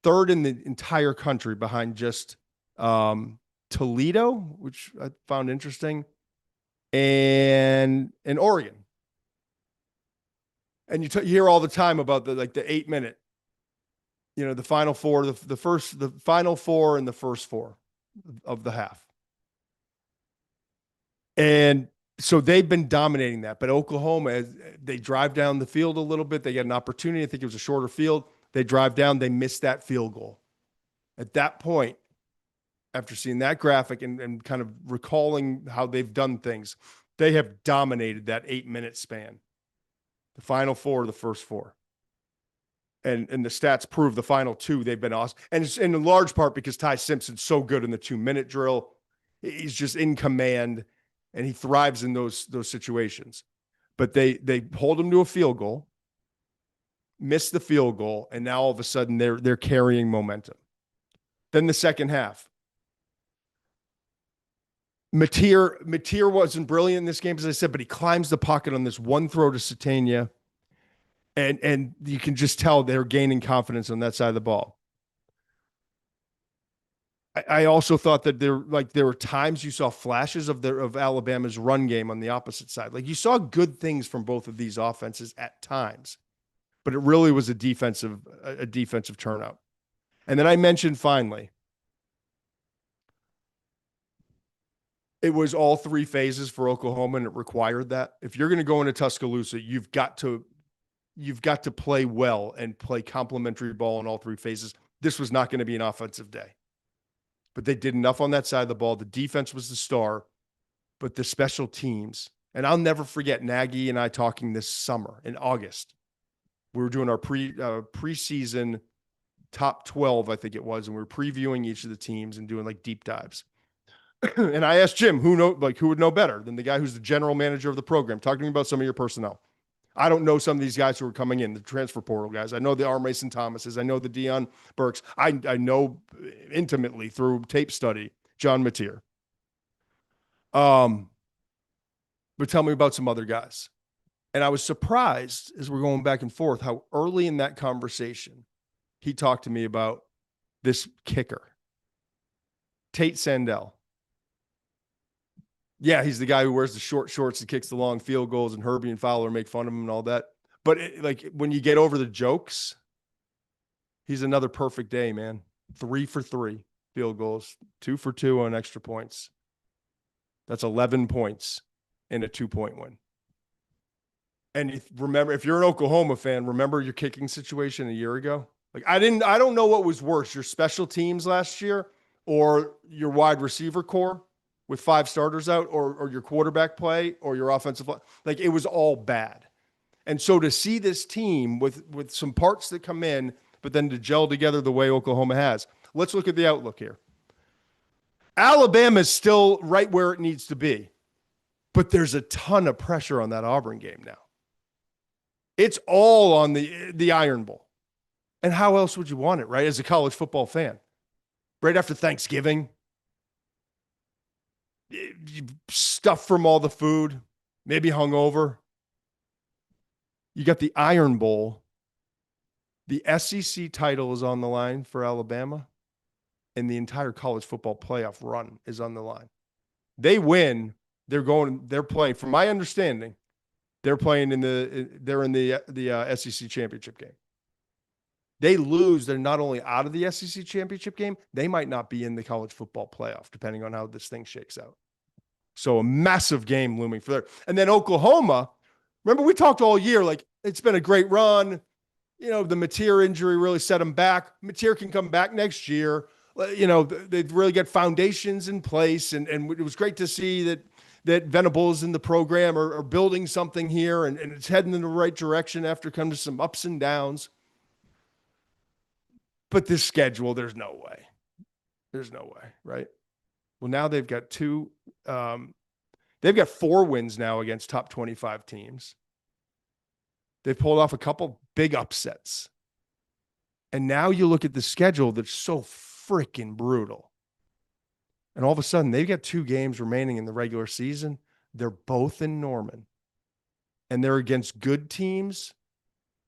3rd in the entire country behind just Toledo, which I found interesting, and Oregon. And you hear all the time about the 8-minute, the final 4, the final 4 and the first 4 of the half. And so they've been dominating that. But Oklahoma, they drive down the field a little bit. They get an opportunity. I think it was a shorter field. They drive down. They miss that field goal. At that point, after seeing that graphic and kind of recalling how they've done things, they have dominated that 8-minute span. The final 4, the first 4. And the stats prove the final 2, they've been awesome. And it's in large part because Ty Simpson's so good in the 2-minute drill. He's just in command. And he thrives in those situations. But they hold him to a field goal, miss the field goal, and now all of a sudden they're carrying momentum. Then the second half. Mateer wasn't brilliant in this game, as I said, but he climbs the pocket on this one throw to Satania. And you can just tell they're gaining confidence on that side of the ball. I also thought that there were times you saw flashes of Alabama's run game on the opposite side. Like you saw good things from both of these offenses at times, but it really was a defensive turnout. And then I mentioned finally, it was all 3 phases for Oklahoma, and it required that. If you're going to go into Tuscaloosa, you've got to play well and play complementary ball in all 3 phases. This was not going to be an offensive day. But they did enough on that side of the ball. The defense was the star, but the special teams. And I'll never forget Nagy and I talking this summer in August. We were doing our preseason top 12, I think it was, and we were previewing each of the teams and doing like deep dives. And I asked Jim, who would know better than the guy who's the general manager of the program? Talk to me about some of your personnel. I don't know some of these guys who are coming in, the transfer portal guys. I know the R. Mason Thomases. I know the Deion Burks. I know intimately through tape study, John Mateer. But tell me about some other guys. And I was surprised as we're going back and forth how early in that conversation he talked to me about this kicker, Tate Sandell. Yeah, he's the guy who wears the short shorts and kicks the long field goals, and Herbie and Fowler make fun of him and all that. But when you get over the jokes, he's another perfect day, man. 3 for 3 field goals, 2 for 2 on extra points. That's 11 points in a 2-point win. And remember, if you're an Oklahoma fan, remember your kicking situation a year ago? Like I don't know what was worse, your special teams last year or your wide receiver core with 5 starters out, or your quarterback play, or your offensive line. Like it was all bad. And so to see this team with some parts that come in, but then to gel together the way Oklahoma has. Let's look at the outlook here. Alabama is still right where it needs to be, but there's a ton of pressure on that Auburn game now. It's all on the Iron Bowl. And how else would you want it, right? As a college football fan, right after Thanksgiving, stuff from all the food, maybe hungover. You got the Iron Bowl. The SEC title is on the line for Alabama, and the entire college football playoff run is on the line. They win, they're playing, from my understanding, they're in the SEC championship game. They lose, they're not only out of the SEC championship game, they might not be in the college football playoff, depending on how this thing shakes out. So a massive game looming for there. And then Oklahoma, remember we talked all year, like it's been a great run. the Mateer injury really set him back. Mateer can come back next year. They've really got foundations in place, and it was great to see that Venables and the program are building something here, and it's heading in the right direction after coming to some ups and downs. But this schedule, there's no way. There's no way, right? Well, now they've got they've got 4 wins now against top 25 teams. They've pulled off a couple big upsets. And now you look at the schedule that's so freaking brutal. And all of a sudden, they've got 2 games remaining in the regular season. They're both in Norman. And they're against good teams,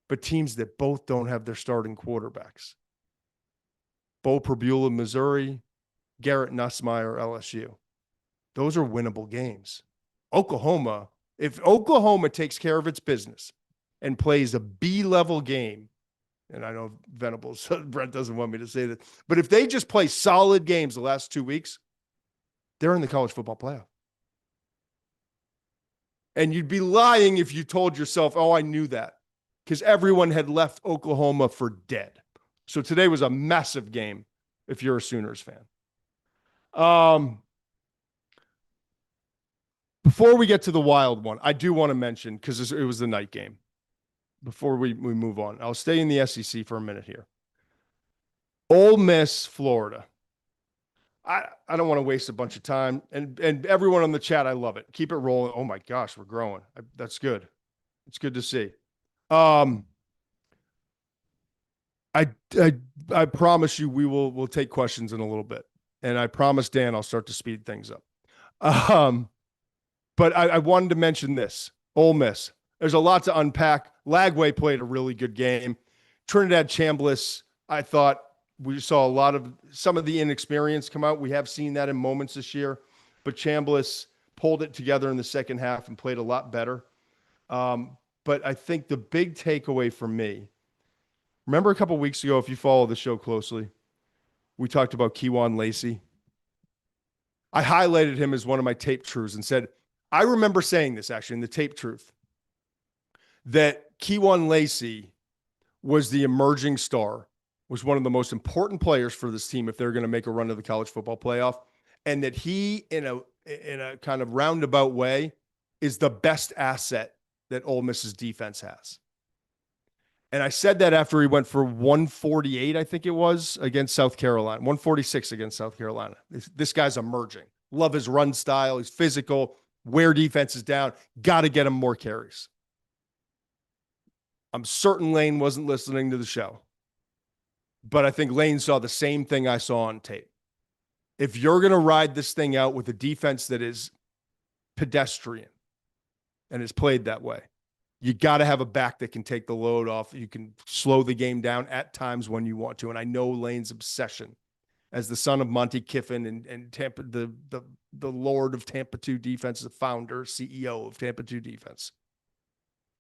but teams that both don't have their starting quarterbacks. Bo Prabula, Missouri, Garrett Nussmeier, LSU. Those are winnable games. Oklahoma, if Oklahoma takes care of its business and plays a B-level game, and I know Venables, Brent doesn't want me to say that, but if they just play solid games the last 2 weeks, they're in the college football playoff. And you'd be lying if you told yourself, oh, I knew that, because everyone had left Oklahoma for dead. So today was a massive game if you're a Sooners fan. Before we get to the wild one, I do want to mention, because it was the night game, before we move on, I'll stay in the SEC for a minute here. Ole Miss, Florida. I don't want to waste a bunch of time. And everyone on the chat, I love it. Keep it rolling. Oh, my gosh, we're growing. That's good. It's good to see. I promise you we'll take questions in a little bit. And I promise Dan I'll start to speed things up. But I wanted to mention this. Ole Miss. There's a lot to unpack. Lagway played a really good game. Trinidad Chambliss, I thought we saw some of the inexperience come out. We have seen that in moments this year. But Chambliss pulled it together in the second half and played a lot better. But I think the big takeaway for me, remember a couple weeks ago, if you follow the show closely, we talked about Kewan Lacey. I highlighted him as one of my tape truths and said, I remember saying this actually in the tape truth, that Kewan Lacey was the emerging star, was one of the most important players for this team if they're going to make a run to the college football playoff, and that he, in a kind of roundabout way, is the best asset that Ole Miss's defense has. And I said that after he went for 148, I think it was, against South Carolina, 146 against South Carolina. This guy's emerging. Love his run style. He's physical. Wear defenses down. Got to get him more carries. I'm certain Lane wasn't listening to the show, but I think Lane saw the same thing I saw on tape. If you're going to ride this thing out with a defense that is pedestrian and is played that way, you got to have a back that can take the load off. You can slow the game down at times when you want to. And I know Lane's obsession as the son of Monty Kiffin and Tampa, the Lord of Tampa 2 defense, the founder, CEO of Tampa 2 defense.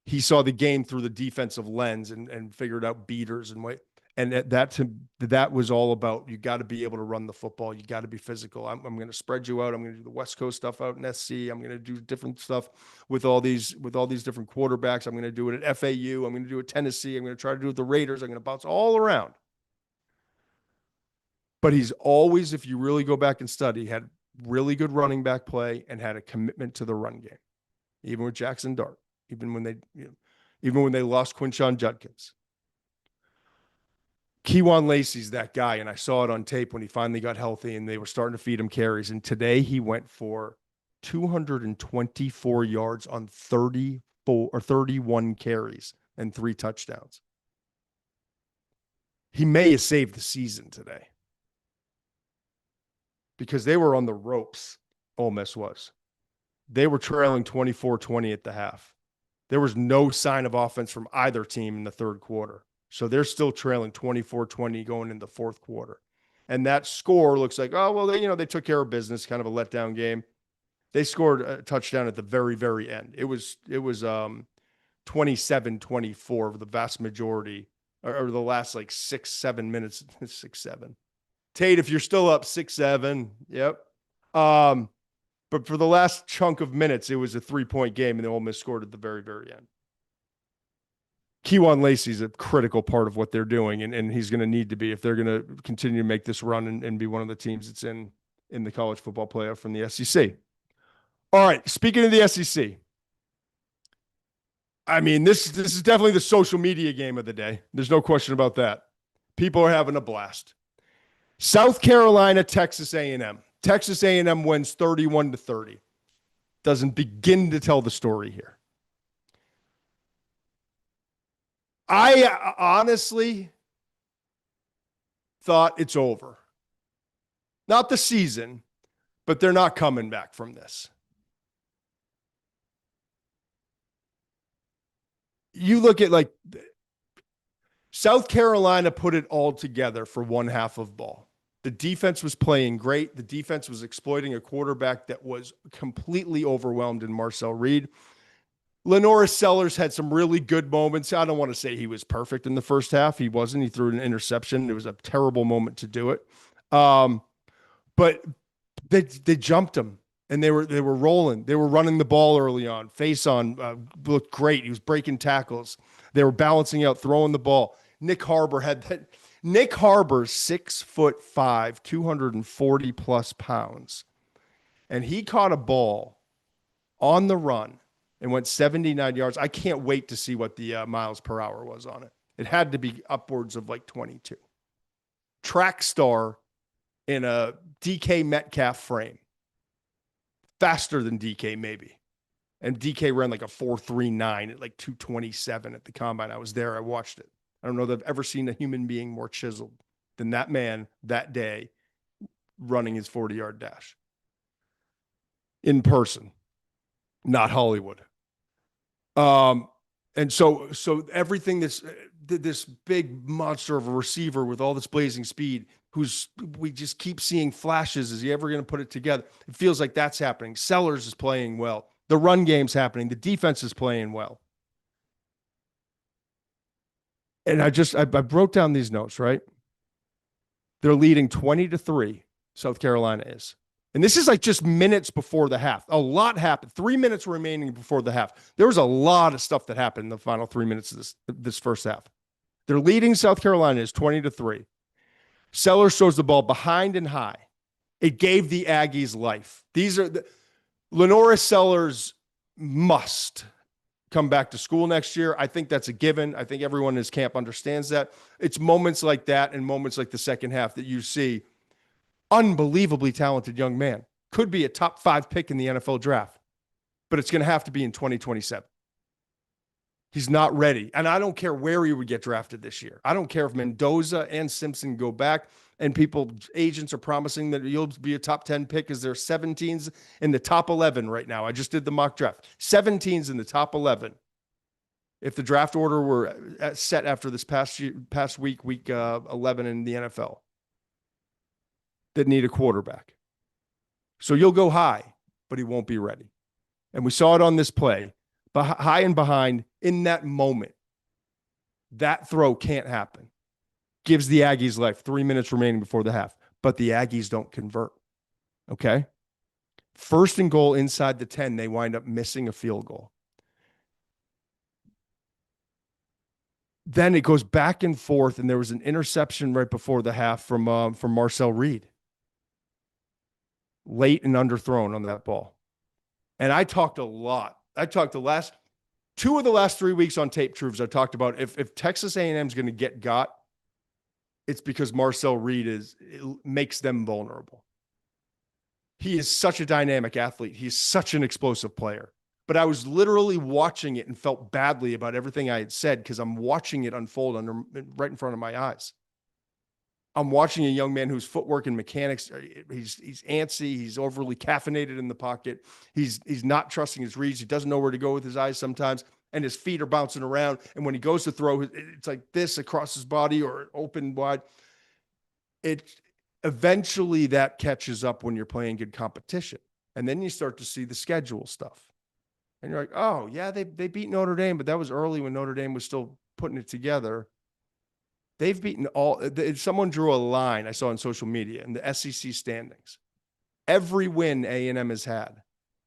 He saw the game through the defensive lens and figured out beaters and way. And that was all about, you got to be able to run the football. You got to be physical. I'm going to spread you out. I'm going to do the West Coast stuff out in SC. I'm going to do different stuff with all these different quarterbacks. I'm going to do it at FAU. I'm going to do it at Tennessee. I'm going to try to do it with the Raiders. I'm going to bounce all around. But he's always, if you really go back and study, had really good running back play and had a commitment to the run game, even with Jackson Dart, even when they lost Quinshon Judkins. Kewan Lacey's that guy, and I saw it on tape when he finally got healthy and they were starting to feed him carries. And today he went for 224 yards on 31 carries and 3 touchdowns. He may have saved the season today because they were on the ropes, Ole Miss was. They were trailing 24-20 at the half. There was no sign of offense from either team in the third quarter. So they're still trailing 24-20 going into the fourth quarter. And that score looks like, oh, well, they took care of business, kind of a letdown game. They scored a touchdown at the very, very end. It was 27-24 for the vast majority, or the last like 6-7 minutes, 6-7. Tate, if you're still up 6-7, yep. But for the last chunk of minutes, it was a 3-point game, and the Ole Miss scored at the very, very end. Keywan Lacey's a critical part of what they're doing, and he's going to need to be if they're going to continue to make this run and be one of the teams that's in the college football playoff from the SEC. All right, speaking of the SEC, I mean, this is definitely the social media game of the day. There's no question about that. People are having a blast. South Carolina, Texas A&M. Texas A&M wins 31-30. Doesn't begin to tell the story here. I honestly thought it's over. Not the season, but they're not coming back from this. You look at like South Carolina put it all together for one half of ball. The defense was playing great. The defense was exploiting a quarterback that was completely overwhelmed in Marcel Reed. Lenora Sellers had some really good moments. I don't want to say he was perfect in the first half. He wasn't. He threw an interception. It was a terrible moment to do it. But they jumped him, and they were rolling. They were running the ball early on. Face on looked great. He was breaking tackles. They were balancing out, throwing the ball. Nick Harbor had that. Nick Harbor's 6'5", 240 plus pounds, and he caught a ball on the run and went 79 yards. I can't wait to see what the miles per hour was on it. It had to be upwards of like 22. Track star in a DK Metcalf frame. Faster than DK maybe. And DK ran like a 4.39 at like 227 at the combine. I was there. I watched it. I don't know that I've ever seen a human being more chiseled than that man that day running his 40-yard dash. In person, not Hollywood. And so everything this big monster of a receiver with all this blazing speed, we just keep seeing flashes. Is he ever going to put it together? It feels like that's happening. Sellers is playing well. The run game's happening. The defense is playing well. And I wrote down these notes, right? They're leading 20-3, South Carolina is. And this is like just minutes before the half. A lot happened. 3 minutes remaining before the half. There was a lot of stuff that happened in the final 3 minutes of this first half. They're leading South Carolina is 20-3. Sellers throws the ball behind and high. It gave the Aggies life. Lenora Sellers must come back to school next year. I think that's a given. I think everyone in his camp understands that. It's moments like that and moments like the second half that you see unbelievably talented young man. Could be a top 5 pick in the NFL draft, but it's going to have to be in 2027. He's not ready. And I don't care where he would get drafted this year. I don't care if Mendoza and Simpson go back and agents are promising that he'll be a top 10 pick because there's 17s in the top 11 right now. I just did the mock draft. 17s in the top 11. If the draft order were set after this past week 11 in the NFL, that need a quarterback. So you'll go high, but he won't be ready. And we saw it on this play. High and behind in that moment. That throw can't happen. Gives the Aggies life. 3 minutes remaining before the half. But the Aggies don't convert. Okay? First and goal inside the 10, they wind up missing a field goal. Then it goes back and forth, and there was an interception right before the half from Marcel Reed. Late and underthrown on that ball. And I talked a lot. I talked two of the last 3 weeks on Tape Truths. I talked about if Texas A&M is going to got, it's because Marcel Reed makes them vulnerable. He is such a dynamic athlete. He's such an explosive player. But I was literally watching it and felt badly about everything I had said because I'm watching it unfold right in front of my eyes. I'm watching a young man whose footwork and mechanics, he's antsy. He's overly caffeinated in the pocket. He's not trusting his reads. He doesn't know where to go with his eyes sometimes, and his feet are bouncing around. And when he goes to throw, it's like this across his body or open wide. Eventually that catches up when you're playing good competition. And then you start to see the schedule stuff. And you're like, oh, yeah, they beat Notre Dame, but that was early when Notre Dame was still putting it together. They've beaten someone drew a line I saw on social media in the SEC standings. Every win A&M has had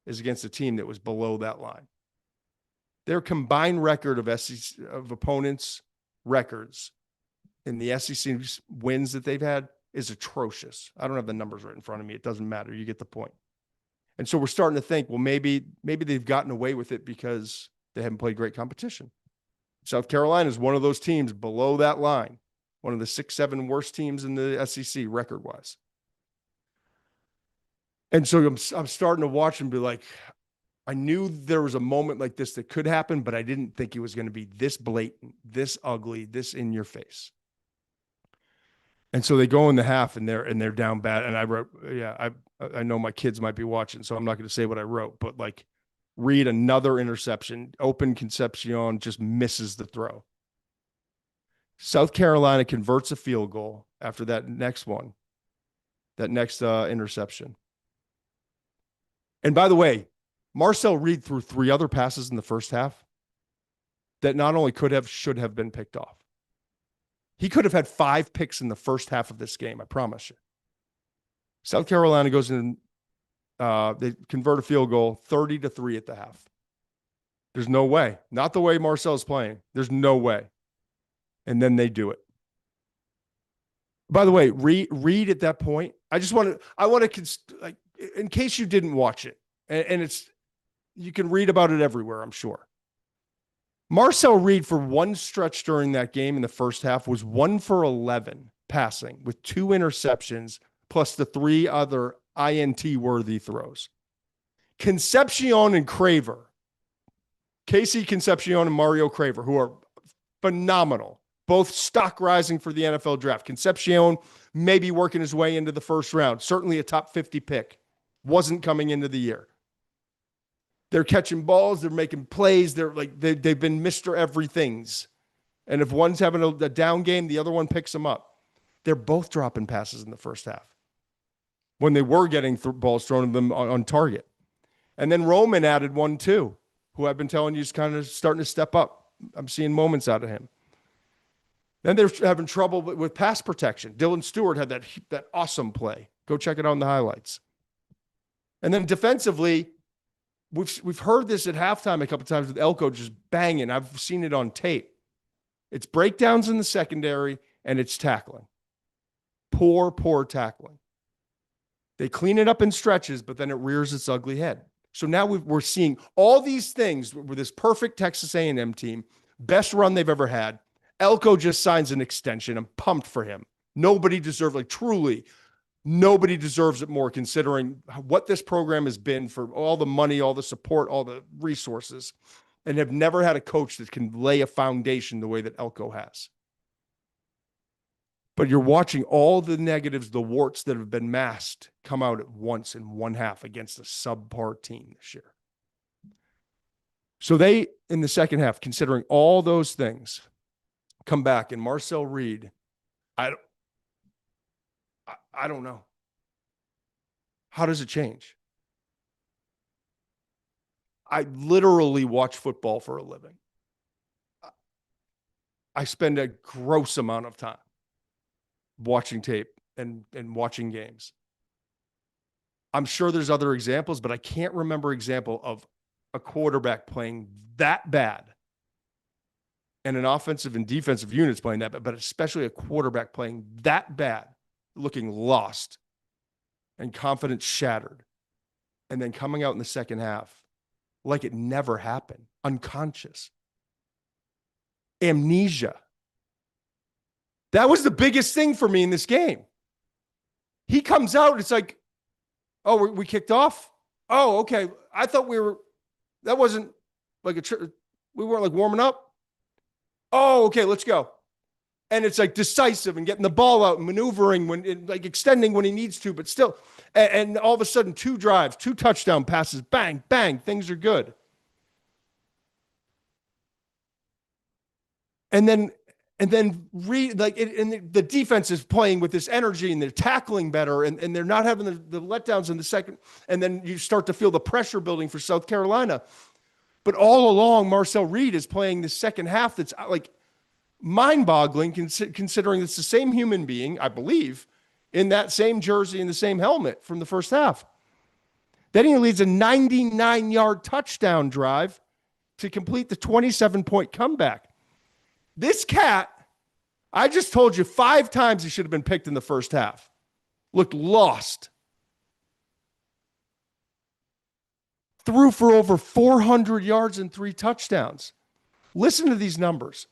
is against a team that was below that line. Their combined record of SEC of opponents' records in the SEC wins that they've had is atrocious. I don't have the numbers right in front of me. It doesn't matter. You get the point. And so we're starting to think, well, maybe they've gotten away with it because they haven't played great competition. South Carolina is one of those teams below that line, one of the 6-7 worst teams in the SEC record-wise. And so I'm starting to watch and be like, I knew there was a moment like this that could happen, but I didn't think it was going to be this blatant, this ugly, this in your face. And so they go in the half and they're down bad. And I wrote, I know my kids might be watching, so I'm not going to say what I wrote, but like, Reed, another interception, open Concepcion, just misses the throw. South Carolina converts a field goal after that next interception. And by the way, Marcel Reed threw 3 other passes in the first half that not only should have been picked off. He could have had 5 picks in the first half of this game, I promise you. South Carolina goes in, they convert a field goal 30-3 at the half. There's no way. Not the way Marcel's playing. There's no way. And then they do it. By the way, Reed at that point, I want to, like, in case you didn't watch it, and you can read about it everywhere, I'm sure. Marcel Reed, for one stretch during that game in the first half, was 1 for 11 passing with 2 interceptions plus the 3 other INT-worthy throws. Concepcion and Craver, Casey Concepcion and Mario Craver, who are phenomenal, both stock rising for the NFL draft. Concepcion maybe working his way into the first round, certainly a top 50 pick, wasn't coming into the year. They're catching balls. They're making plays. They've been Mr. Everythings. And if one's having a down game, the other one picks them up. They're both dropping passes in the first half when they were getting balls thrown at them on target. And then Roman added one too, who I've been telling you is kind of starting to step up. I'm seeing moments out of him. Then they're having trouble with pass protection. Dylan Stewart had that awesome play. Go check it out in the highlights. And then defensively, we've heard this at halftime a couple times with Elko just banging. I've seen it on tape. It's breakdowns in the secondary and it's tackling. Poor tackling. They clean it up in stretches, but then it rears its ugly head. So now we're seeing all these things with this perfect Texas A&M team, best run they've ever had. Elko just signs an extension. I'm pumped for him. Nobody deserves, truly, nobody deserves it more considering what this program has been for all the money, all the support, all the resources, and have never had a coach that can lay a foundation the way that Elko has. But you're watching all the negatives, the warts that have been masked come out at once in one half against a subpar team this year. So they, in the second half, considering all those things, come back, and Marcel Reed, I don't know. How does it change? I literally watch football for a living. I spend a gross amount of time watching tape and watching games. I'm sure there's other examples, but I can't remember an example of a quarterback playing that bad and an offensive and defensive units playing that bad, but especially a quarterback playing that bad, looking lost and confidence shattered, and then coming out in the second half like it never happened, unconscious. Amnesia. That was the biggest thing for me in this game. He comes out, it's like, oh, we kicked off? Oh, okay. I thought that wasn't like we weren't like warming up. Oh, okay, let's go. And it's like decisive and getting the ball out and maneuvering like extending when he needs to, but still. And all of a sudden, 2 drives, 2 touchdown passes, bang, bang, things are good. And then the defense is playing with this energy and they're tackling better and they're not having the letdowns in the second. And then you start to feel the pressure building for South Carolina. But all along, Marcel Reed is playing the second half that's like mind-boggling considering it's the same human being, I believe, in that same jersey and the same helmet from the first half. Then he leads a 99-yard touchdown drive to complete the 27-point comeback. This cat, I just told you 5 times he should have been picked in the first half. Looked lost. Threw for over 400 yards and 3 touchdowns. Listen to these numbers.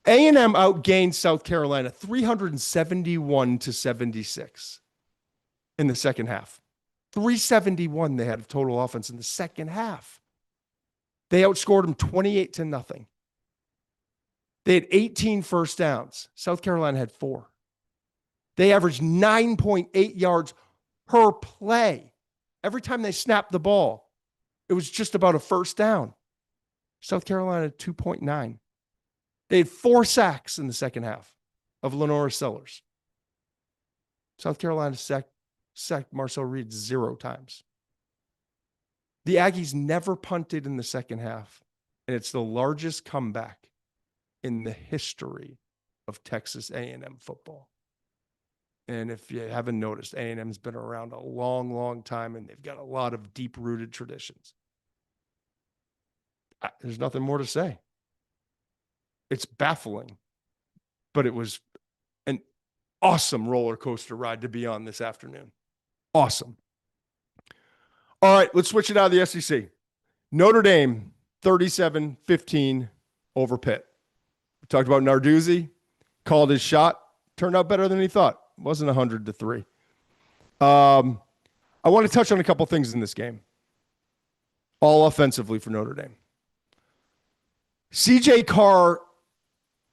A&M outgained South Carolina 371-76 in the second half. 371 they had of total offense in the second half. They outscored them 28-0. They had 18 first downs. South Carolina had 4. They averaged 9.8 yards per play. Every time they snapped the ball, it was just about a first down. South Carolina 2.9. They had 4 sacks in the second half of Lenora Sellers. South Carolina sacked Marcel Reed 0 times. The Aggies never punted in the second half, and it's the largest comeback in the history of Texas A&M football. And if you haven't noticed, A&M's been around a long, long time, and they've got a lot of deep-rooted traditions. There's nothing more to say. It's baffling, but it was an awesome roller coaster ride to be on this afternoon. Awesome. All right, let's switch it out of the SEC. Notre Dame, 37-15 over Pitt. We talked about Narduzzi, called his shot, turned out better than he thought. It wasn't 100-3. I want to touch on a couple things in this game, all offensively for Notre Dame. CJ Carr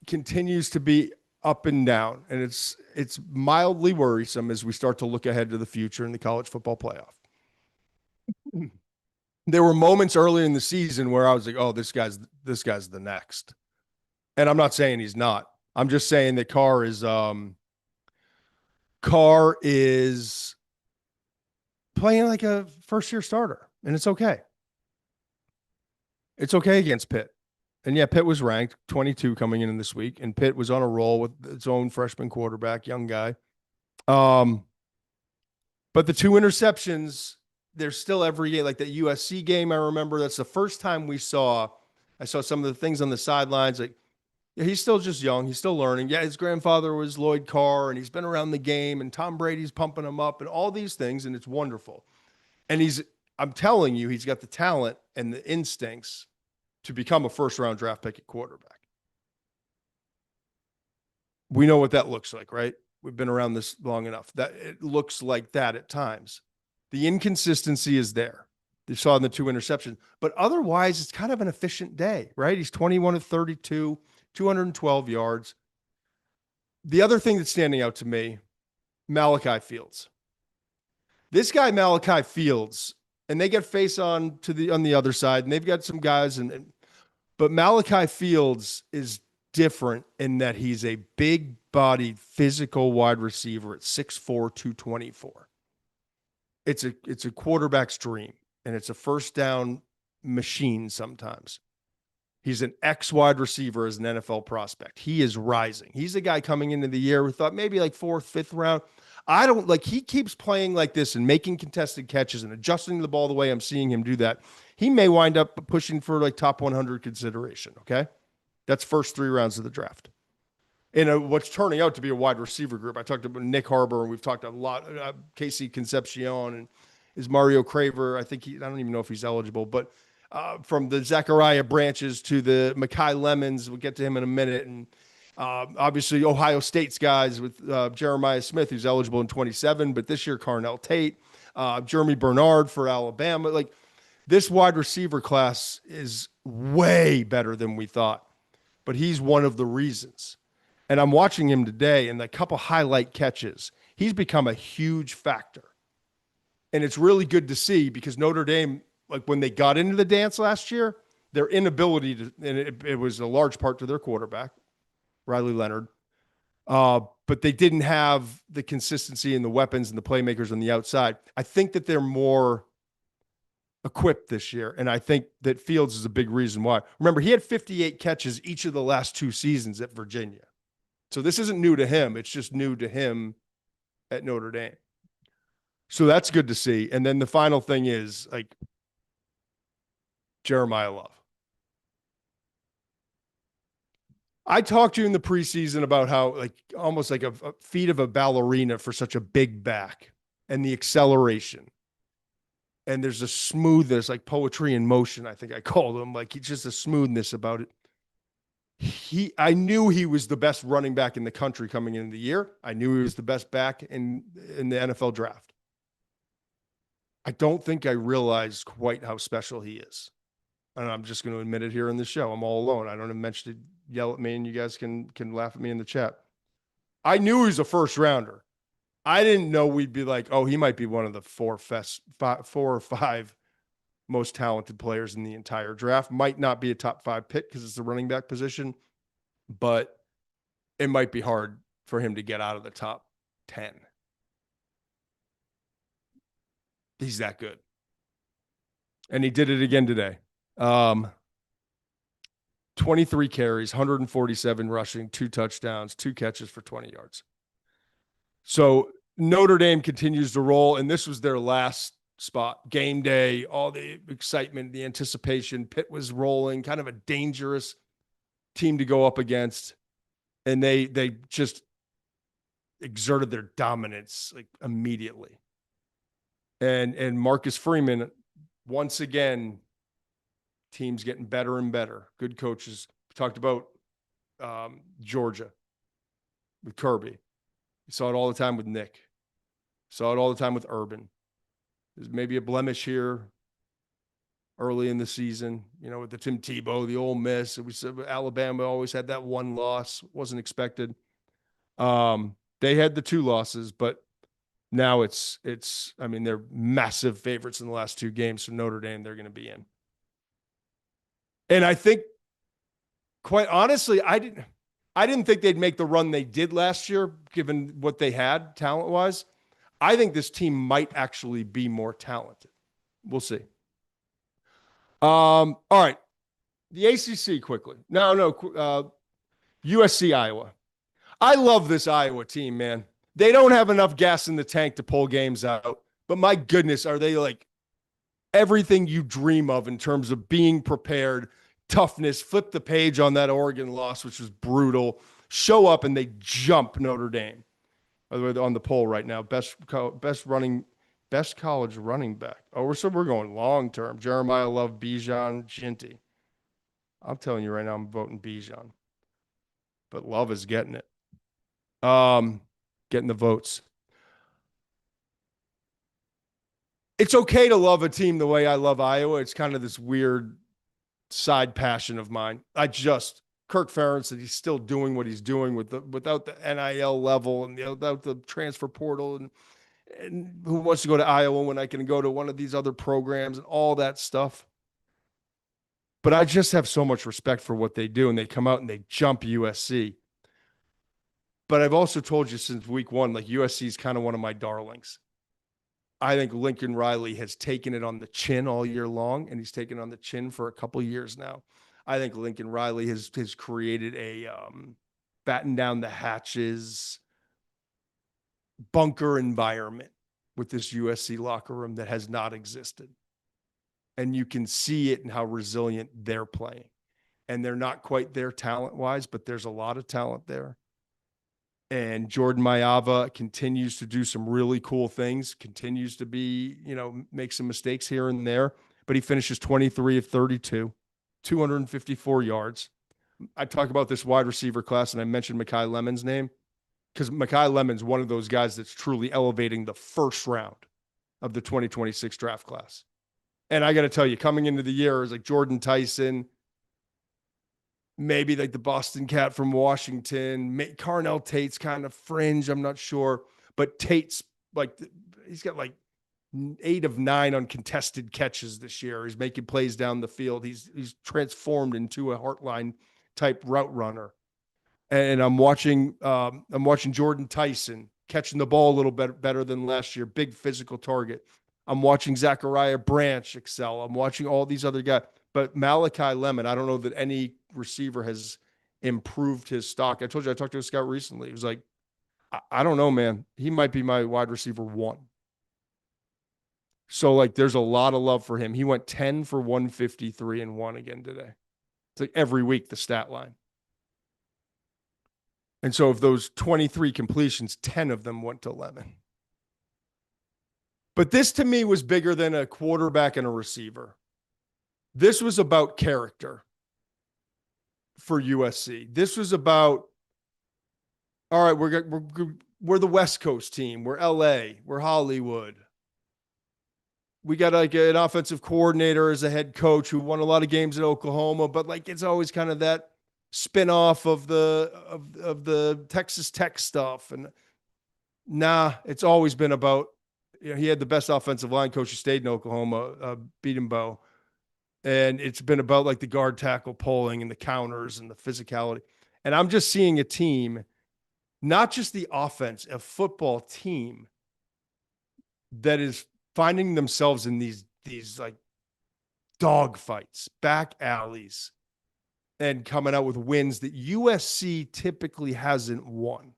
continues to be up and down, and it's mildly worrisome as we start to look ahead to the future in the college football playoff. There were moments early in the season where I was like, oh, this guy's the next. And I'm not saying he's not. I'm just saying that Carr is playing like a first-year starter, and it's okay. It's okay against Pitt. And yeah, Pitt was ranked 22 coming in this week, and Pitt was on a roll with its own freshman quarterback, young guy. But the 2 interceptions, there's still every game, like that USC game. I remember that's the first time I saw some of the things on the sidelines. Like, yeah, he's still just young. He's still learning. Yeah, his grandfather was Lloyd Carr, and he's been around the game, and Tom Brady's pumping him up and all these things, and it's wonderful. And I'm telling you, he's got the talent and the instincts to become a first-round draft pick at quarterback. We know what that looks like, right? We've been around this long enough. That it looks like that at times. The inconsistency is there. You saw in the 2 interceptions. But otherwise, it's kind of an efficient day, right? He's 21 of 32, 212 yards. The other thing that's standing out to me, Malachi Fields. This guy, Malachi Fields, and they get face on the other side, and they've got some guys, but Malachi Fields is different in that he's a big-bodied, physical wide receiver at 6'4", 224. It's a quarterback's dream, and it's a first down machine sometimes. He's an ex-wide receiver as an NFL prospect. He is rising. He's a guy coming into the year we thought maybe like 4th, 5th round. He keeps playing like this and making contested catches and adjusting the ball the way I'm seeing him do that. He may wind up pushing for like top 100 consideration, okay? That's first 3 rounds of the draft. In what's turning out to be a wide receiver group. I talked about Nick Harbor, and we've talked a lot, Casey Concepcion, and is Mario Craver. I don't even know if he's eligible, but from the Zachariah Branches to the Mekhi Lemons, we'll get to him in a minute, and obviously Ohio State's guys with Jeremiah Smith, who's eligible in 27, but this year Carnell Tate, Jeremy Bernard for Alabama. Like, this wide receiver class is way better than we thought, but he's one of the reasons. And I'm watching him today, and a couple highlight catches. He's become a huge factor. And it's really good to see because Notre Dame, like when they got into the dance last year, their inability to, and it was a large part to their quarterback, Riley Leonard, but they didn't have the consistency and the weapons and the playmakers on the outside. I think that they're more equipped this year, and I think that Fields is a big reason why. Remember, he had 58 catches each of the last 2 seasons at Virginia. So this isn't new to him. It's just new to him at Notre Dame. So that's good to see. And then the final thing is, like, Jeremiah Love. I talked to you in the preseason about how like almost like a feat of a ballerina for such a big back and the acceleration. And there's a smoothness, like poetry in motion, I think I called him. Like he's just a smoothness about it. I knew he was the best running back in the country coming into the year. I knew he was the best back in the NFL draft. I don't think I realized quite how special he is. And I'm just going to admit it here in the show. I'm all alone. I don't even mention to yell at me, and you guys can laugh at me in the chat. I knew he was a first rounder. I didn't know we'd be like, oh, he might be one of the four or five most talented players in the entire draft. Might not be a top 5 pick because it's the running back position, but it might be hard for him to get out of the top 10. He's that good. And he did it again today. 23 carries, 147 rushing, 2 touchdowns, 2 catches for 20 yards. So Notre Dame continues to roll, and this was their last spot. Game day, all the excitement, the anticipation. Pitt was rolling, kind of a dangerous team to go up against, and they just exerted their dominance like immediately. And Marcus Freeman, once again, teams getting better and better. Good coaches. We talked about Georgia with Kirby. You saw it all the time with Nick. Saw it all the time with Urban. There's maybe a blemish here early in the season, you know, with the Tim Tebow, the Ole Miss. We said Alabama always had that one loss. Wasn't expected. They had the 2 losses, but now it's I mean, they're massive favorites in the last 2 games. So Notre Dame, they're going to be in. And I think, quite honestly, I didn't think they'd make the run they did last year, given what they had talent-wise. I think this team might actually be more talented. We'll see. All right. The ACC quickly. No. USC, Iowa. I love this Iowa team, man. They don't have enough gas in the tank to pull games out, but my goodness, are they like everything you dream of in terms of being prepared, toughness, flip the page on that Oregon loss, which was brutal, show up and they jump Notre Dame. By the way, they're on the poll right now, best college running back. Oh, we're going long term. Jeremiah Love, Bijan, Ginty. I'm telling you right now, I'm voting Bijan. But Love is getting it. Getting the votes. It's okay to love a team the way I love Iowa. It's kind of this weird side passion of mine. Kirk Ferentz said he's still doing what he's doing without the NIL level and without the transfer portal and who wants to go to Iowa when I can go to one of these other programs and all that stuff. But I just have so much respect for what they do, and they come out and they jump USC. But I've also told you since week 1, like USC is kind of one of my darlings. I think Lincoln Riley has taken it on the chin all year long, and he's taken it on the chin for a couple of years now. I think Lincoln Riley has created a batten down the hatches bunker environment with this USC locker room that has not existed. And you can see it in how resilient they're playing. And they're not quite there talent-wise, but there's a lot of talent there. And Jordan Mailata continues to do some really cool things, continues to be, make some mistakes here and there, but he finishes 23 of 32, 254 yards. I talk about this wide receiver class, and I mentioned Mekhi Lemon's name because Mekhi Lemon's one of those guys that's truly elevating the first round of the 2026 draft class. And I got to tell you, coming into the year, it was like Jordan Tyson, maybe like the Boston Cat from Washington. Carnell Tate's kind of fringe. I'm not sure. But Tate's he's got 8 of 9 uncontested catches this year. He's making plays down the field. He's transformed into a Heartline type route runner. And I'm watching Jordan Tyson catching the ball a little bit better than last year. Big physical target. I'm watching Zachariah Branch excel. I'm watching all these other guys. But Malachi Lemon, I don't know that any receiver has improved his stock. I told you, I talked to a scout recently. He was like, I don't know, man. He might be my wide receiver 1. So, there's a lot of love for him. He went 10 for 153 and 1 again today. It's like every week, the stat line. And so of those 23 completions, 10 of them went to Lemon. But this to me was bigger than a quarterback and a receiver. This was about character for USC. This was about, all right, we're the West Coast team. We're LA. We're Hollywood. We got like an offensive coordinator as a head coach who won a lot of games at Oklahoma, but like it's always kind of that spin-off of the Texas Tech stuff. And nah, it's always been about, he had the best offensive line coach who stayed in Oklahoma, Beatenbow. And it's been about like the guard tackle pulling and the counters and the physicality. And I'm just seeing a team, not just the offense, a football team that is finding themselves in these like dog fights, back alleys, and coming out with wins that USC typically hasn't won.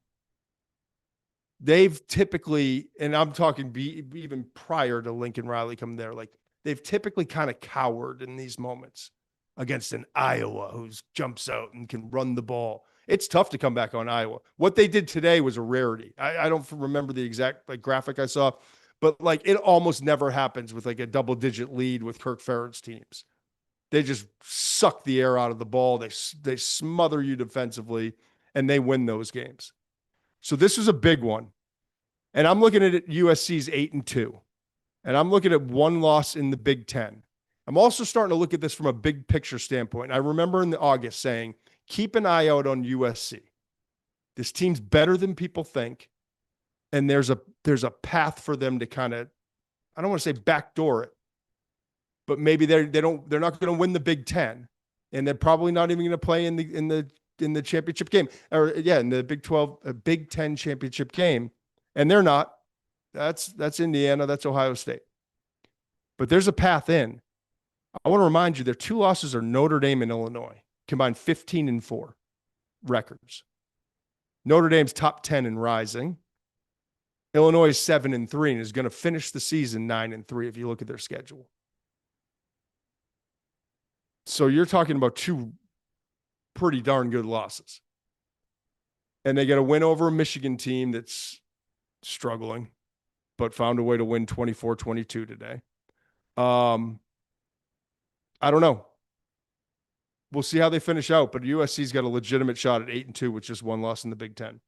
They've typically, and I'm talking even prior to Lincoln Riley coming there, like they've typically kind of cowered in these moments against an Iowa who jumps out and can run the ball. It's tough to come back on Iowa. What they did today was a rarity. I don't remember the exact like graphic I saw, but like it almost never happens with like a double-digit lead with Kirk Ferentz teams. They just suck the air out of the ball. They smother you defensively, and they win those games. So this was a big one. And I'm looking at it, USC's 8-2. And I'm looking at one loss in the Big Ten. I'm also starting to look at this from a big picture standpoint. I remember in the August saying, keep an eye out on USC. This team's better than people think. And there's a path for them to kind of, I don't want to say backdoor it, but maybe they're not going to win the Big Ten. And they're probably not even going to play in the championship game, or in the Big 12, Big 10 championship game. And they're not. That's Indiana. That's Ohio State. But there's a path in. I want to remind you, their two losses are Notre Dame and Illinois, combined 15-4 records. Notre Dame's top 10 and rising. Illinois is 7-3 and is going to finish the season 9-3 if you look at their schedule. So you're talking about two pretty darn good losses. And they get a win over a Michigan team that's struggling, but found a way to win 24-22 today. I don't know. We'll see how they finish out, but USC's got a legitimate shot at 8-2 with just one loss in the Big Ten.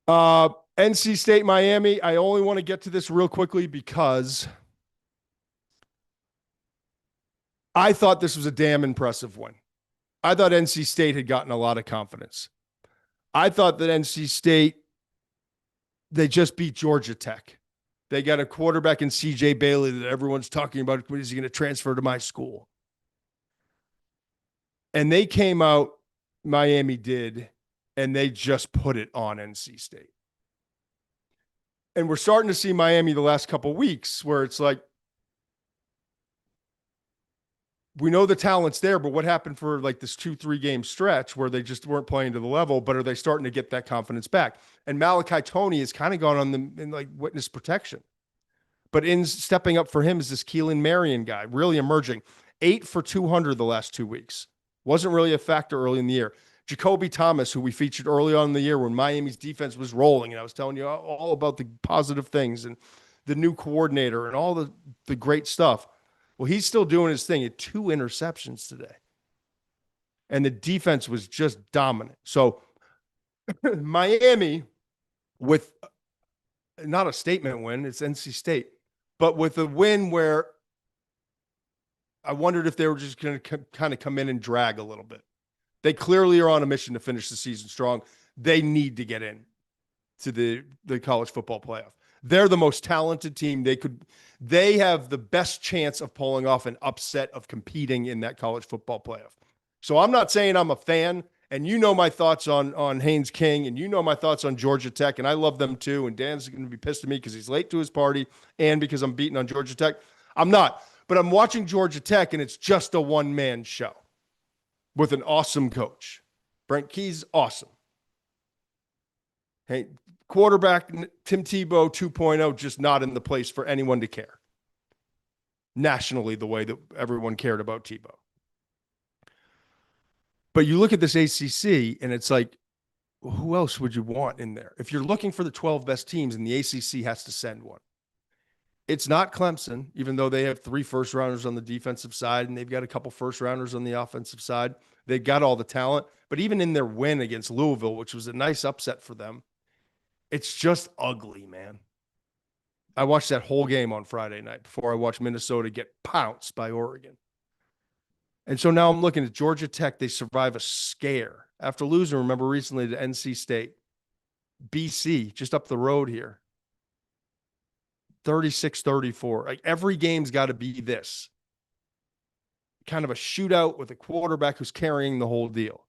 NC State, Miami. I only want to get to this real quickly because I thought this was a damn impressive win. I thought NC State had gotten a lot of confidence. I thought that NC State, they just beat Georgia Tech. They got a quarterback in CJ Bailey that everyone's talking about. Is he going to transfer to my school? And they came out, Miami did, and they just put it on NC State. And we're starting to see Miami the last couple of weeks where it's like, we know the talent's there, but what happened for like this 2-3 game stretch where they just weren't playing to the level, but are they starting to get that confidence back? And Malachi Toney has kind of gone on them in like witness protection, but in stepping up for him is this Keelan Marion guy, really emerging. 8 for 200 the last 2 weeks. Wasn't really a factor early in the year. Jacoby Thomas, who we featured early on in the year when Miami's defense was rolling, and I was telling you all about the positive things and the new coordinator and all the great stuff. Well, he's still doing his thing. He had 2 interceptions today. And the defense was just dominant. So Miami, with not a statement win, it's NC State, but with a win where I wondered if they were just going to kind of come in and drag a little bit. They clearly are on a mission to finish the season strong. They need to get in to the college football playoff. They're the most talented team. They have the best chance of pulling off an upset of competing in that college football playoff. So I'm not saying I'm a fan, and you know my thoughts on Haynes King, and you know my thoughts on Georgia Tech, and I love them too. And Dan's going to be pissed at me because he's late to his party and because I'm beating on Georgia Tech. I'm not, but I'm watching Georgia Tech, and it's just a one-man show with an awesome coach. Brent Key's awesome. Hey, quarterback Tim Tebow 2.0 just not in the place for anyone to care nationally the way that everyone cared about Tebow. But you look at this ACC and it's like, who else would you want in there? If you're looking for the 12 best teams and the ACC has to send one, it's not Clemson, even though they have 3 first rounders on the defensive side and they've got a couple first rounders on the offensive side. They've got all the talent, but even in their win against Louisville, which was a nice upset for them, it's just ugly, man. I watched that whole game on Friday night before I watched Minnesota get pounced by Oregon. And so now I'm looking at Georgia Tech. They survive a scare after losing, remember, recently to NC State. BC, just up the road here. 36-34. Like every game's got to be this. Kind of a shootout with a quarterback who's carrying the whole deal.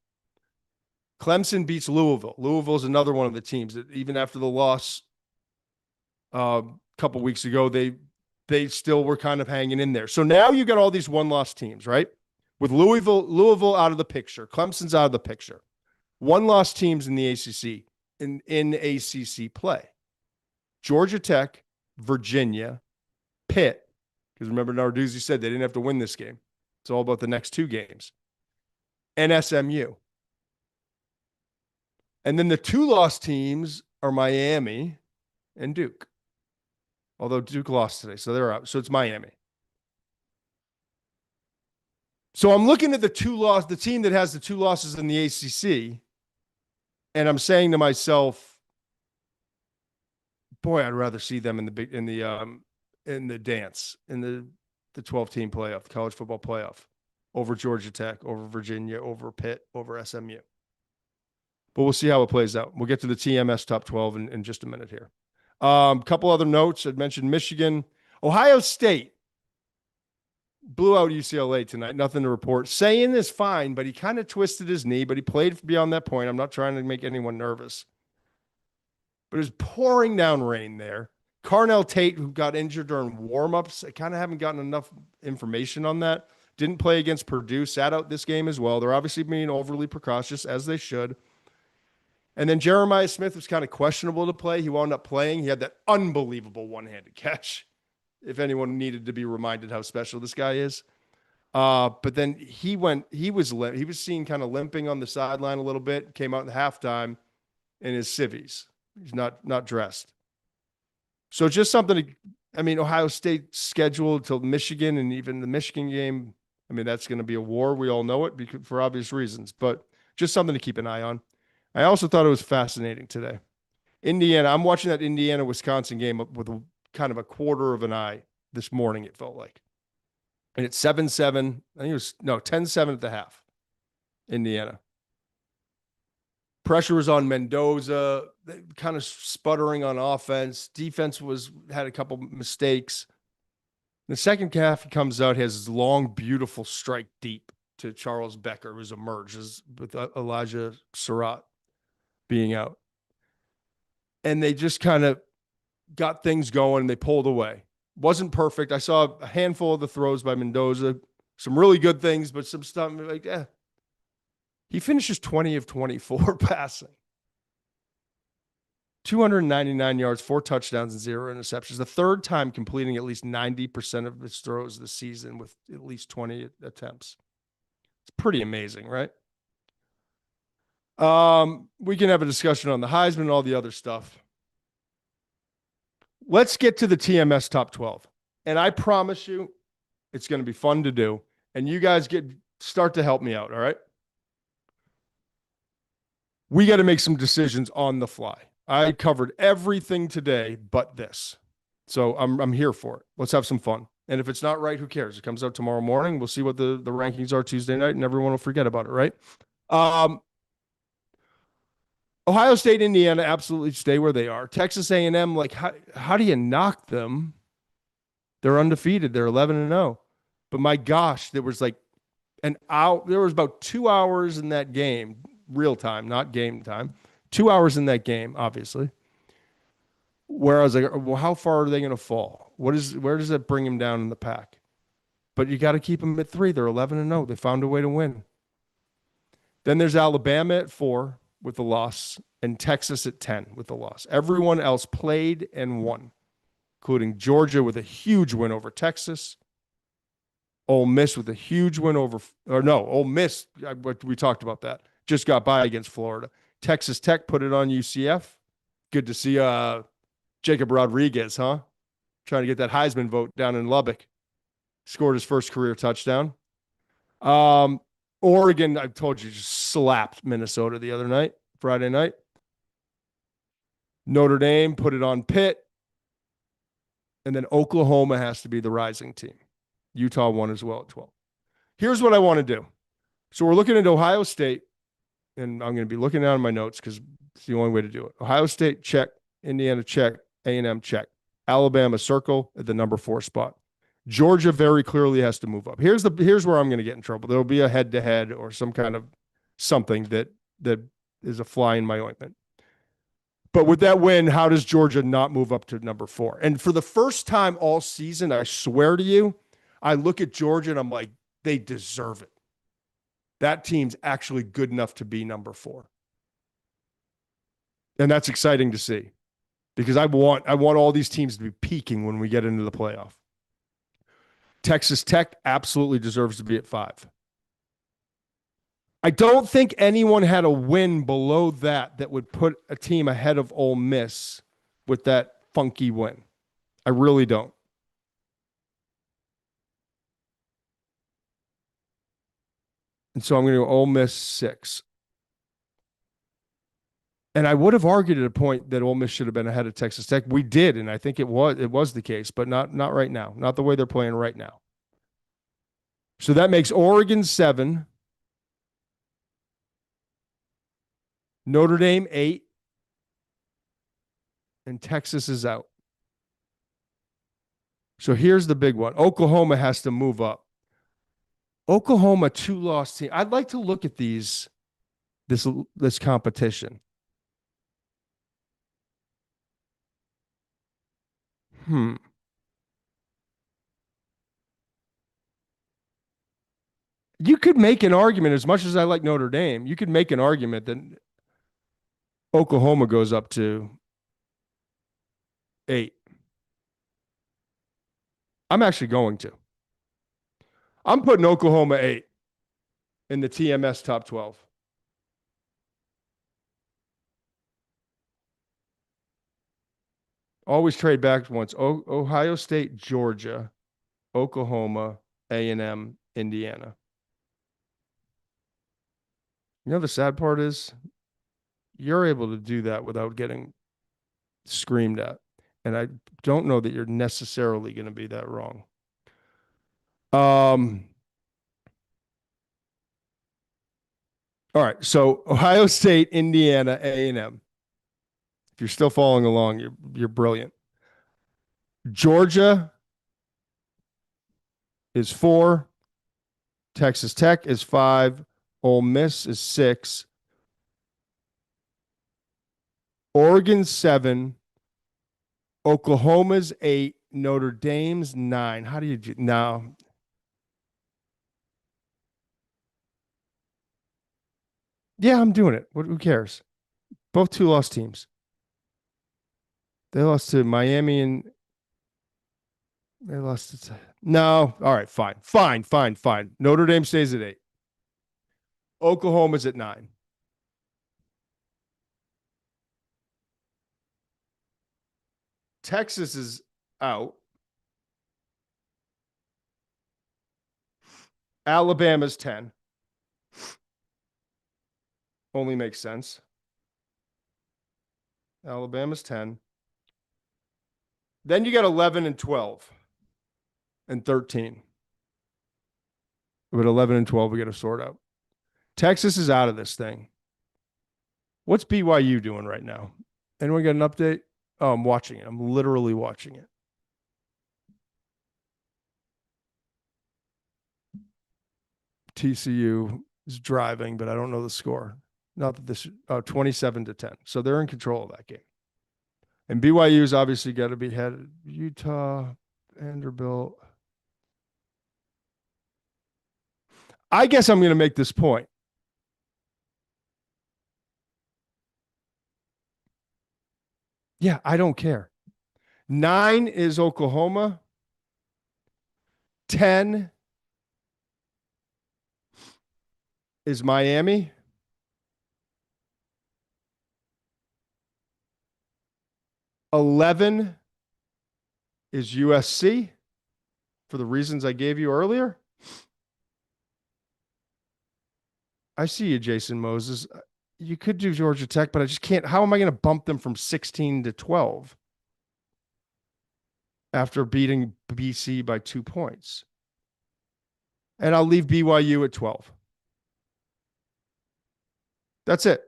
Clemson beats Louisville. Louisville's another one of the teams that even after the loss a couple weeks ago, they still were kind of hanging in there. So now you got all these one-loss teams, right? With Louisville out of the picture, Clemson's out of the picture. One-loss teams in the ACC, in ACC play. Georgia Tech, Virginia, Pitt, because remember Narduzzi said they didn't have to win this game. It's all about the next 2 games. And SMU. And then the 2-loss teams are Miami and Duke. Although Duke lost today, so they're out. So it's Miami. So I'm looking at the team that has the 2 losses in the ACC, and I'm saying to myself, boy, I'd rather see them in the dance, in the 12-team playoff, the college football playoff, over Georgia Tech, over Virginia, over Pitt, over SMU. But we'll see how it plays out. We'll get to the TMS top 12 in just a minute here. Couple other notes. I'd mentioned Michigan. Ohio State blew out UCLA tonight. Nothing to report. Sayin is fine, but he kind of twisted his knee, but he played beyond that point. I'm not trying to make anyone nervous. But it was pouring down rain there. Carnell Tate, who got injured during warmups, I kind of haven't gotten enough information on that. Didn't play against Purdue, sat out this game as well. They're obviously being overly precautious, as they should. And then Jeremiah Smith was kind of questionable to play. He wound up playing. He had that unbelievable one-handed catch, if anyone needed to be reminded how special this guy is. But then he was seen kind of limping on the sideline a little bit, came out in halftime in his civvies. He's not dressed. So just something Ohio State scheduled till Michigan, and even the Michigan game, that's going to be a war. We all know it for obvious reasons, but just something to keep an eye on. I also thought it was fascinating today. Indiana, I'm watching that Indiana-Wisconsin game with kind of a quarter of an eye this morning, it felt like. And it's 7-7. I think it was, 10-7 at the half. Indiana. Pressure was on Mendoza, kind of sputtering on offense. Defense had a couple mistakes. In the second half, he comes out, has his long, beautiful strike deep to Charles Becker, who's emerged with Alysha Surratt being out. And they just kind of got things going and they pulled away. Wasn't perfect. I saw a handful of the throws by Mendoza, some really good things, but some stuff like, He finishes 20 of 24 passing. 299 yards, 4 touchdowns, and 0 interceptions. The third time completing at least 90% of his throws this season with at least 20 attempts. It's pretty amazing, right? We can have a discussion on the Heisman and all the other stuff. Let's get to the TMS top 12. And I promise you, it's going to be fun to do. And you guys start to help me out, all right? We got to make some decisions on the fly. I covered everything today but this. So I'm here for it. Let's have some fun. And if it's not right, who cares? It comes out tomorrow morning. We'll see what the rankings are Tuesday night, and everyone will forget about it, right? Ohio State, Indiana, absolutely stay where they are. Texas A&M, like, how do you knock them? They're undefeated. They're 11-0. But my gosh, there was there was about 2 hours in that game, real time, not game time. 2 hours in that game, obviously, where I was like, well, how far are they going to fall? Where does that bring them down in the pack? But you got to keep them at 3. They're 11-0. They found a way to win. Then there's Alabama at 4 with the loss and Texas at 10 with the loss. Everyone else played and won, including Georgia with a huge win over Texas. Ole Miss with a huge win over, or no, Ole Miss, we talked about that, just got by against Florida. Texas Tech put it on UCF. Good to see Jacob Rodriguez, huh? Trying to get that Heisman vote down in Lubbock. Scored his first career touchdown. Oregon, I told you, just slapped Minnesota the other night, Friday night. Notre Dame put it on Pitt. And then Oklahoma has to be the rising team. Utah won as well at 12. Here's what I want to do. So we're looking at Ohio State, and I'm going to be looking down at my notes because it's the only way to do it. Ohio State, check. Indiana, check. A&M, check. Alabama, circle at the number 4 spot. Georgia very clearly has to move up. Here's where I'm going to get in trouble. There'll be a head-to-head or some kind of something that is a fly in my ointment. But with that win, how does Georgia not move up to number 4? And for the first time all season, I swear to you, I look at Georgia and I'm like, they deserve it. That team's actually good enough to be number 4. And that's exciting to see because I want all these teams to be peaking when we get into the playoff. Texas Tech absolutely deserves to be at 5. I don't think anyone had a win below that would put a team ahead of Ole Miss with that funky win. I really don't. And so I'm going to go Ole Miss 6. And I would have argued at a point that Ole Miss should have been ahead of Texas Tech. We did, and I think it was the case, but not right now. Not the way they're playing right now. So that makes Oregon 7. Notre Dame 8. And Texas is out. So here's the big one. Oklahoma has to move up. Oklahoma 2-loss team. I'd like to look at this competition. You could make an argument, as much as I like Notre Dame, you could make an argument that Oklahoma goes up to 8. I'm actually going to. I'm putting Oklahoma 8 in the TMS top 12. Always trade back once. Ohio State, Georgia, Oklahoma, A&M, Indiana. You know, the sad part is you're able to do that without getting screamed at. And I don't know that you're necessarily going to be that wrong. All right. So Ohio State, Indiana, A&M. If you're still following along, you're brilliant. Georgia is 4. Texas Tech is 5. Ole Miss is 6. Oregon 7. Oklahoma's 8. Notre Dame's 9. How do you do now? Yeah, I'm doing it. Who cares? Both 2-loss teams. They lost to Miami and they lost to no. All right, fine. Notre Dame stays at 8. Oklahoma's at 9. Texas is out. Alabama's 10. Only makes sense. Alabama's 10. Then you got 11 and 12 and 13. But 11 and 12, we got to sort out. Texas is out of this thing. What's BYU doing right now? Anyone got an update? Oh, I'm watching it. I'm literally watching it. TCU is driving, but I don't know the score. Not that this 27-10. So they're in control of that game. And BYU's obviously got to be headed. Utah, Vanderbilt. I guess I'm going to make this point. Yeah, I don't care. 9 is Oklahoma. 10 is Miami. $11 is USC for the reasons I gave you earlier. I see you, Jason Moses. You could do Georgia Tech, but I just can't. How am I going to bump them from 16 to 12 after beating BC by 2 points? And I'll leave BYU at 12. That's it.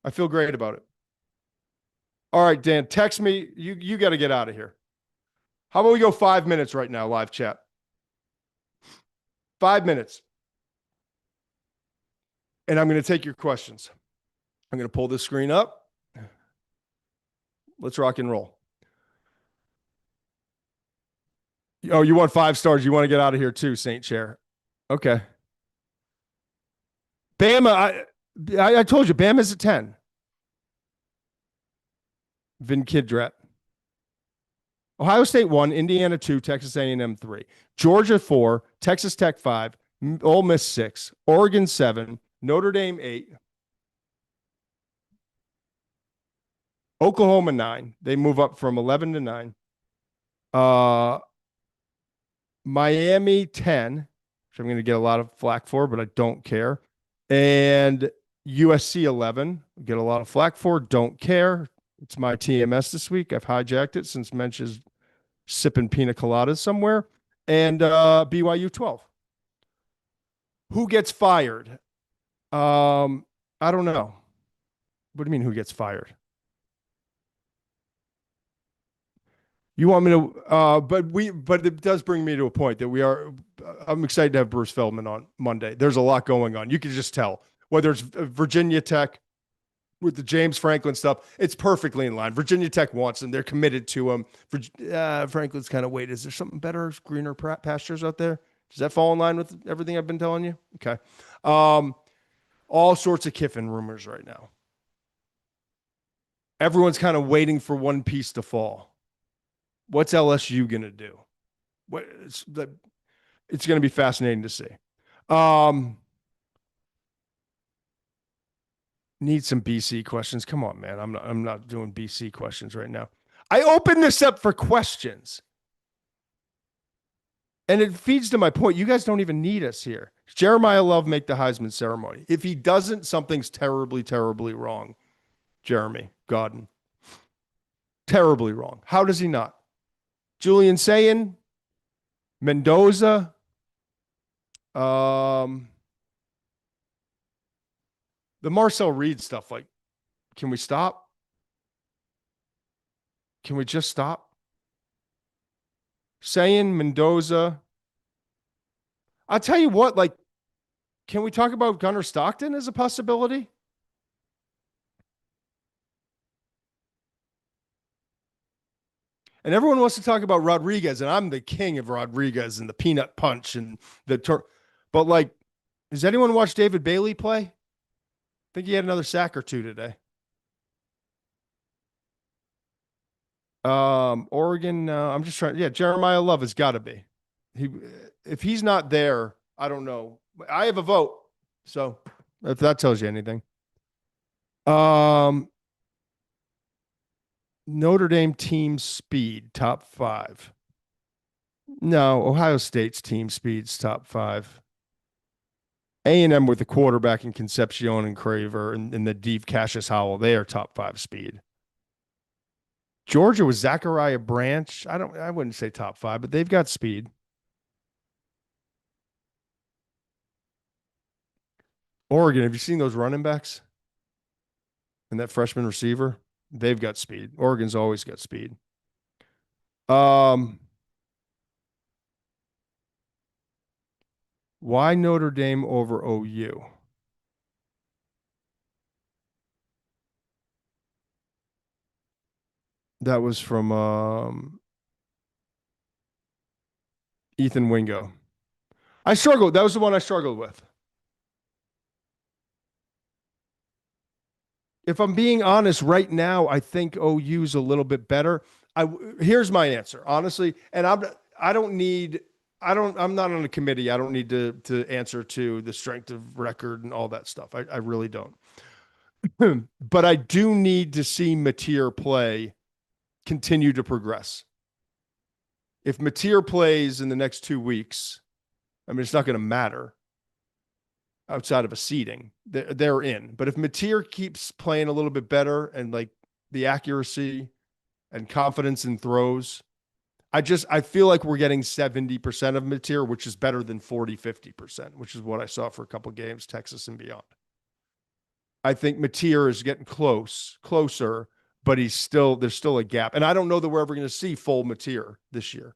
I feel great about it. All right, Dan, text me. You got to get out of here. How about we go 5 minutes right now, live chat? 5 minutes. And I'm going to take your questions. I'm going to pull this screen up. Let's rock and roll. Oh, you want 5 stars. You want to get out of here too, Saint Chair. Okay. Bama, I told you, Bama's at 10. Vin Kidrat. Ohio State 1, Indiana 2, Texas A&M 3. Georgia 4, Texas Tech 5, Ole Miss 6, Oregon 7, Notre Dame 8, Oklahoma 9. They move up from 11 to 9. Miami 10, which I'm going to get a lot of flack for, but I don't care. And USC 11, get a lot of flack for, don't care. It's my TMS this week. I've hijacked it since Muench is sipping pina coladas somewhere. And BYU 12. Who gets fired? I don't know. What do you mean who gets fired? You want me to, but it does bring me to a point that I'm excited to have Bruce Feldman on Monday. There's a lot going on. You can just tell whether it's Virginia Tech with the James Franklin stuff, it's perfectly in line. Virginia Tech wants him. They're committed to him. Franklin's kind of, wait, is there something better, greener pastures out there? Does that fall in line with everything I've been telling you? Okay. All sorts of Kiffin rumors right now. Everyone's kind of waiting for one piece to fall. What's LSU going to do? It's going to be fascinating to see. Need some BC questions. Come on, man. I'm not doing BC questions right now. I opened this up for questions. And it feeds to my point. You guys don't even need us here. Jeremiah Love make the Heisman ceremony. If he doesn't, something's terribly, terribly wrong. Jeremy Godden. Terribly wrong. How does he not? Julian Sayin, Mendoza, the Marcel Reed stuff, like, can we stop? Can we just stop? Saying Mendoza. I'll tell you what, like, can we talk about Gunnar Stockton as a possibility? And everyone wants to talk about Rodriguez, and I'm the king of Rodriguez and the peanut punch and but like, does anyone watch David Bailey play? I think he had another sack or two today. Oregon, I'm just trying. Yeah, Jeremiah Love has got to be. If he's not there, I don't know. I have a vote, so if that tells you anything. Notre Dame team speed, top 5. No, Ohio State's team speed's top 5. A&M with the quarterback in Concepcion and Craver and the deep Cassius Howell, they are top 5 speed. Georgia with Zachariah Branch, I wouldn't say top 5, but they've got speed. Oregon, have you seen those running backs? And that freshman receiver? They've got speed. Oregon's always got speed. Why Notre Dame over OU? That was from Ethan Wingo. I struggled. That was the one I struggled with. If I'm being honest, right now, I think OU's a little bit better. Here's my answer, honestly, and I don't need I'm not on a committee. I don't need to answer to the strength of record and all that stuff. I really don't. But I do need to see Mateer play continue to progress. If Mateer plays in the next 2 weeks, I mean, it's not going to matter outside of a seeding. They're in. But if Mateer keeps playing a little bit better and like the accuracy and confidence in throws, I feel like we're getting 70% of Mateer, which is better than 40-50%, which is what I saw for a couple of games, Texas and beyond. I think Mateer is getting closer, but there's still a gap. And I don't know that we're ever going to see full Mateer this year.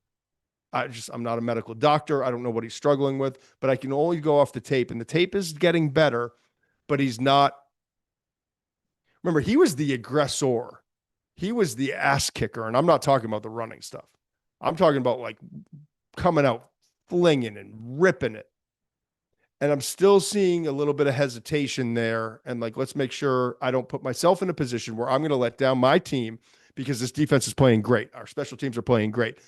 I'm not a medical doctor. I don't know what he's struggling with, but I can only go off the tape. And the tape is getting better, but he's not. Remember, he was the aggressor. He was the ass kicker. And I'm not talking about the running stuff. I'm talking about like coming out, flinging and ripping it. And I'm still seeing a little bit of hesitation there. And like, let's make sure I don't put myself in a position where I'm going to let down my team because this defense is playing great. Our special teams are playing great.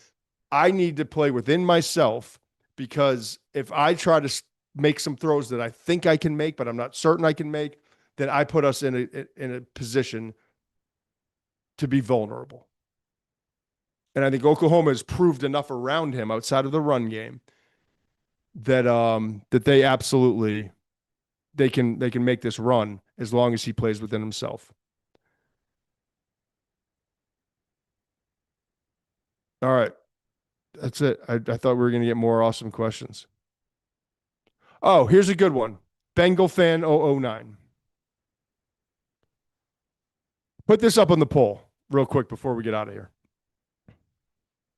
I need to play within myself because if I try to make some throws that I think I can make, but I'm not certain I can make, then I put us in a position to be vulnerable. And I think Oklahoma has proved enough around him outside of the run game that that they absolutely they can make this run as long as he plays within himself. All right. That's it. I thought we were going to get more awesome questions. Oh, here's a good one. Bengal fan 009. Put this up on the poll real quick before we get out of here.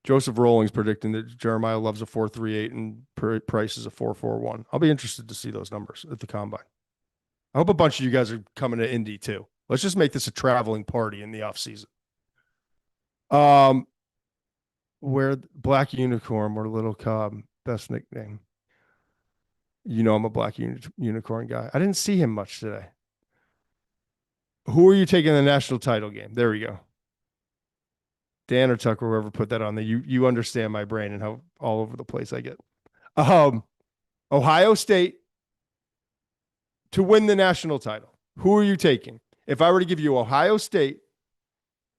Joseph Rolling's predicting that Jeremiah loves a 4.38 and Price is a 4.41. I'll be interested to see those numbers at the combine. I hope a bunch of you guys are coming to Indy too. Let's just make this a traveling party in the off season. Where Black Unicorn or Little Cobb, best nickname. You know I'm a Black Unicorn guy. I didn't see him much today. Who are you taking in the national title game? There we go. Dan or Tucker, whoever put that on there. You understand my brain and how all over the place I get. Ohio State to win the national title. Who are you taking? If I were to give you Ohio State,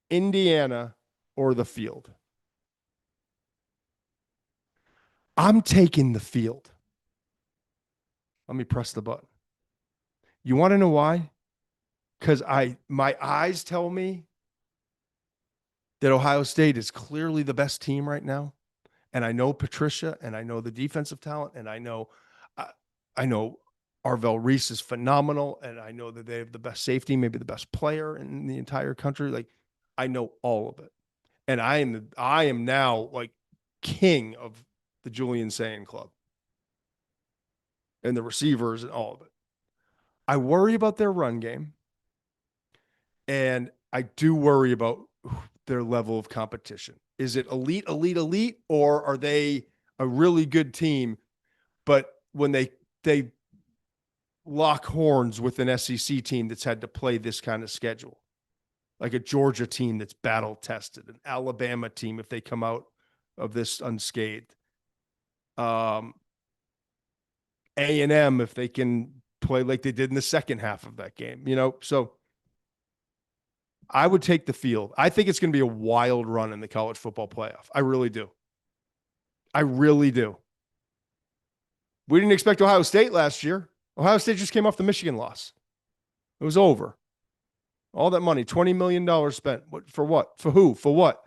Indiana, or the field. I'm taking the field. Let me press the button. You want to know why? Because my eyes tell me that Ohio State is clearly the best team right now. And I know Patricia, and I know the defensive talent, and I know Arvell Reese is phenomenal, and I know that they have the best safety, maybe the best player in the entire country. Like, I know all of it. And I am now like king of the Julian Saying Club and the receivers and all of it. I worry about their run game. And I do worry about their level of competition. Is it elite, or are they a really good team? But when they lock horns with an SEC team that's had to play this kind of schedule, like a Georgia team that's battle tested, an Alabama team if they come out of this unscathed, A&M if they can play like they did in the second half of that game, so I would take the field. I think it's going to be a wild run in the college football playoff. I really do. We didn't expect Ohio State last year. Ohio State just came off the Michigan loss. It was over. All that money, $20 million spent. For what? For who? For what?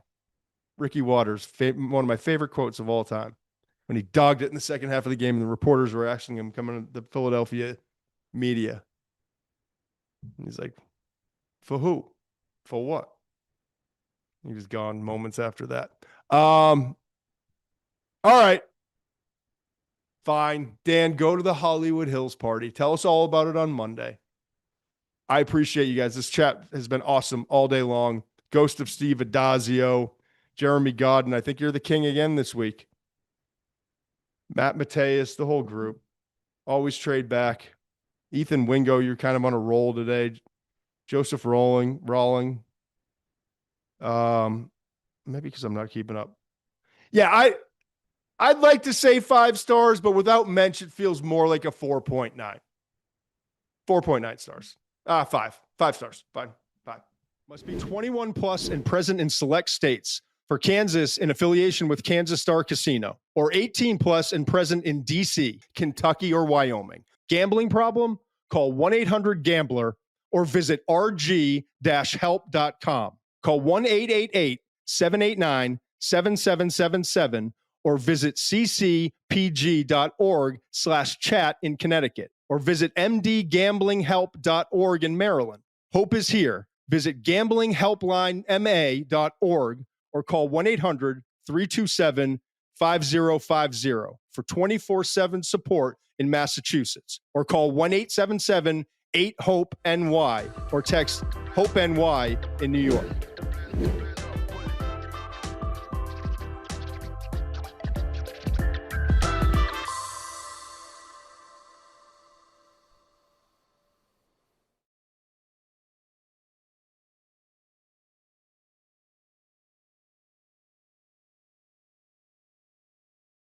Ricky Waters, one of my favorite quotes of all time, when he dogged it in the second half of the game and the reporters were asking him coming to the Philadelphia media. He's like, for who? For what? He was gone moments after that. All right. Fine. Dan, go to the Hollywood Hills party. Tell us all about it on Monday. I appreciate you guys. This chat has been awesome all day long. Ghost of Steve Adazio, Jeremy Godden. I think you're the king again this week. Matt Mateus, the whole group. Always trade back. Ethan Wingo, you're kind of on a roll today. Joseph Rolling. Maybe because I'm not keeping up. Yeah, I'd like to say 5 stars, but without Muench, it feels more like a 4.9. 4.9 stars. 5. 5 stars. Fine. 5. Must be 21 plus and present in select states. For Kansas, in affiliation with Kansas Star Casino, or 18 plus and present in DC, Kentucky, or Wyoming. Gambling problem? Call 1-800-GAMBLER or visit rg-help.com. Call 1-888-789-7777 or visit ccpg.org/chat in Connecticut or visit mdgamblinghelp.org in Maryland. Hope is here. Visit gamblinghelplinema.org or call 1-800-327-5050 for 24/7 support in Massachusetts, or call 1-877-8-HOPE-NY or text HOPE-NY in New York.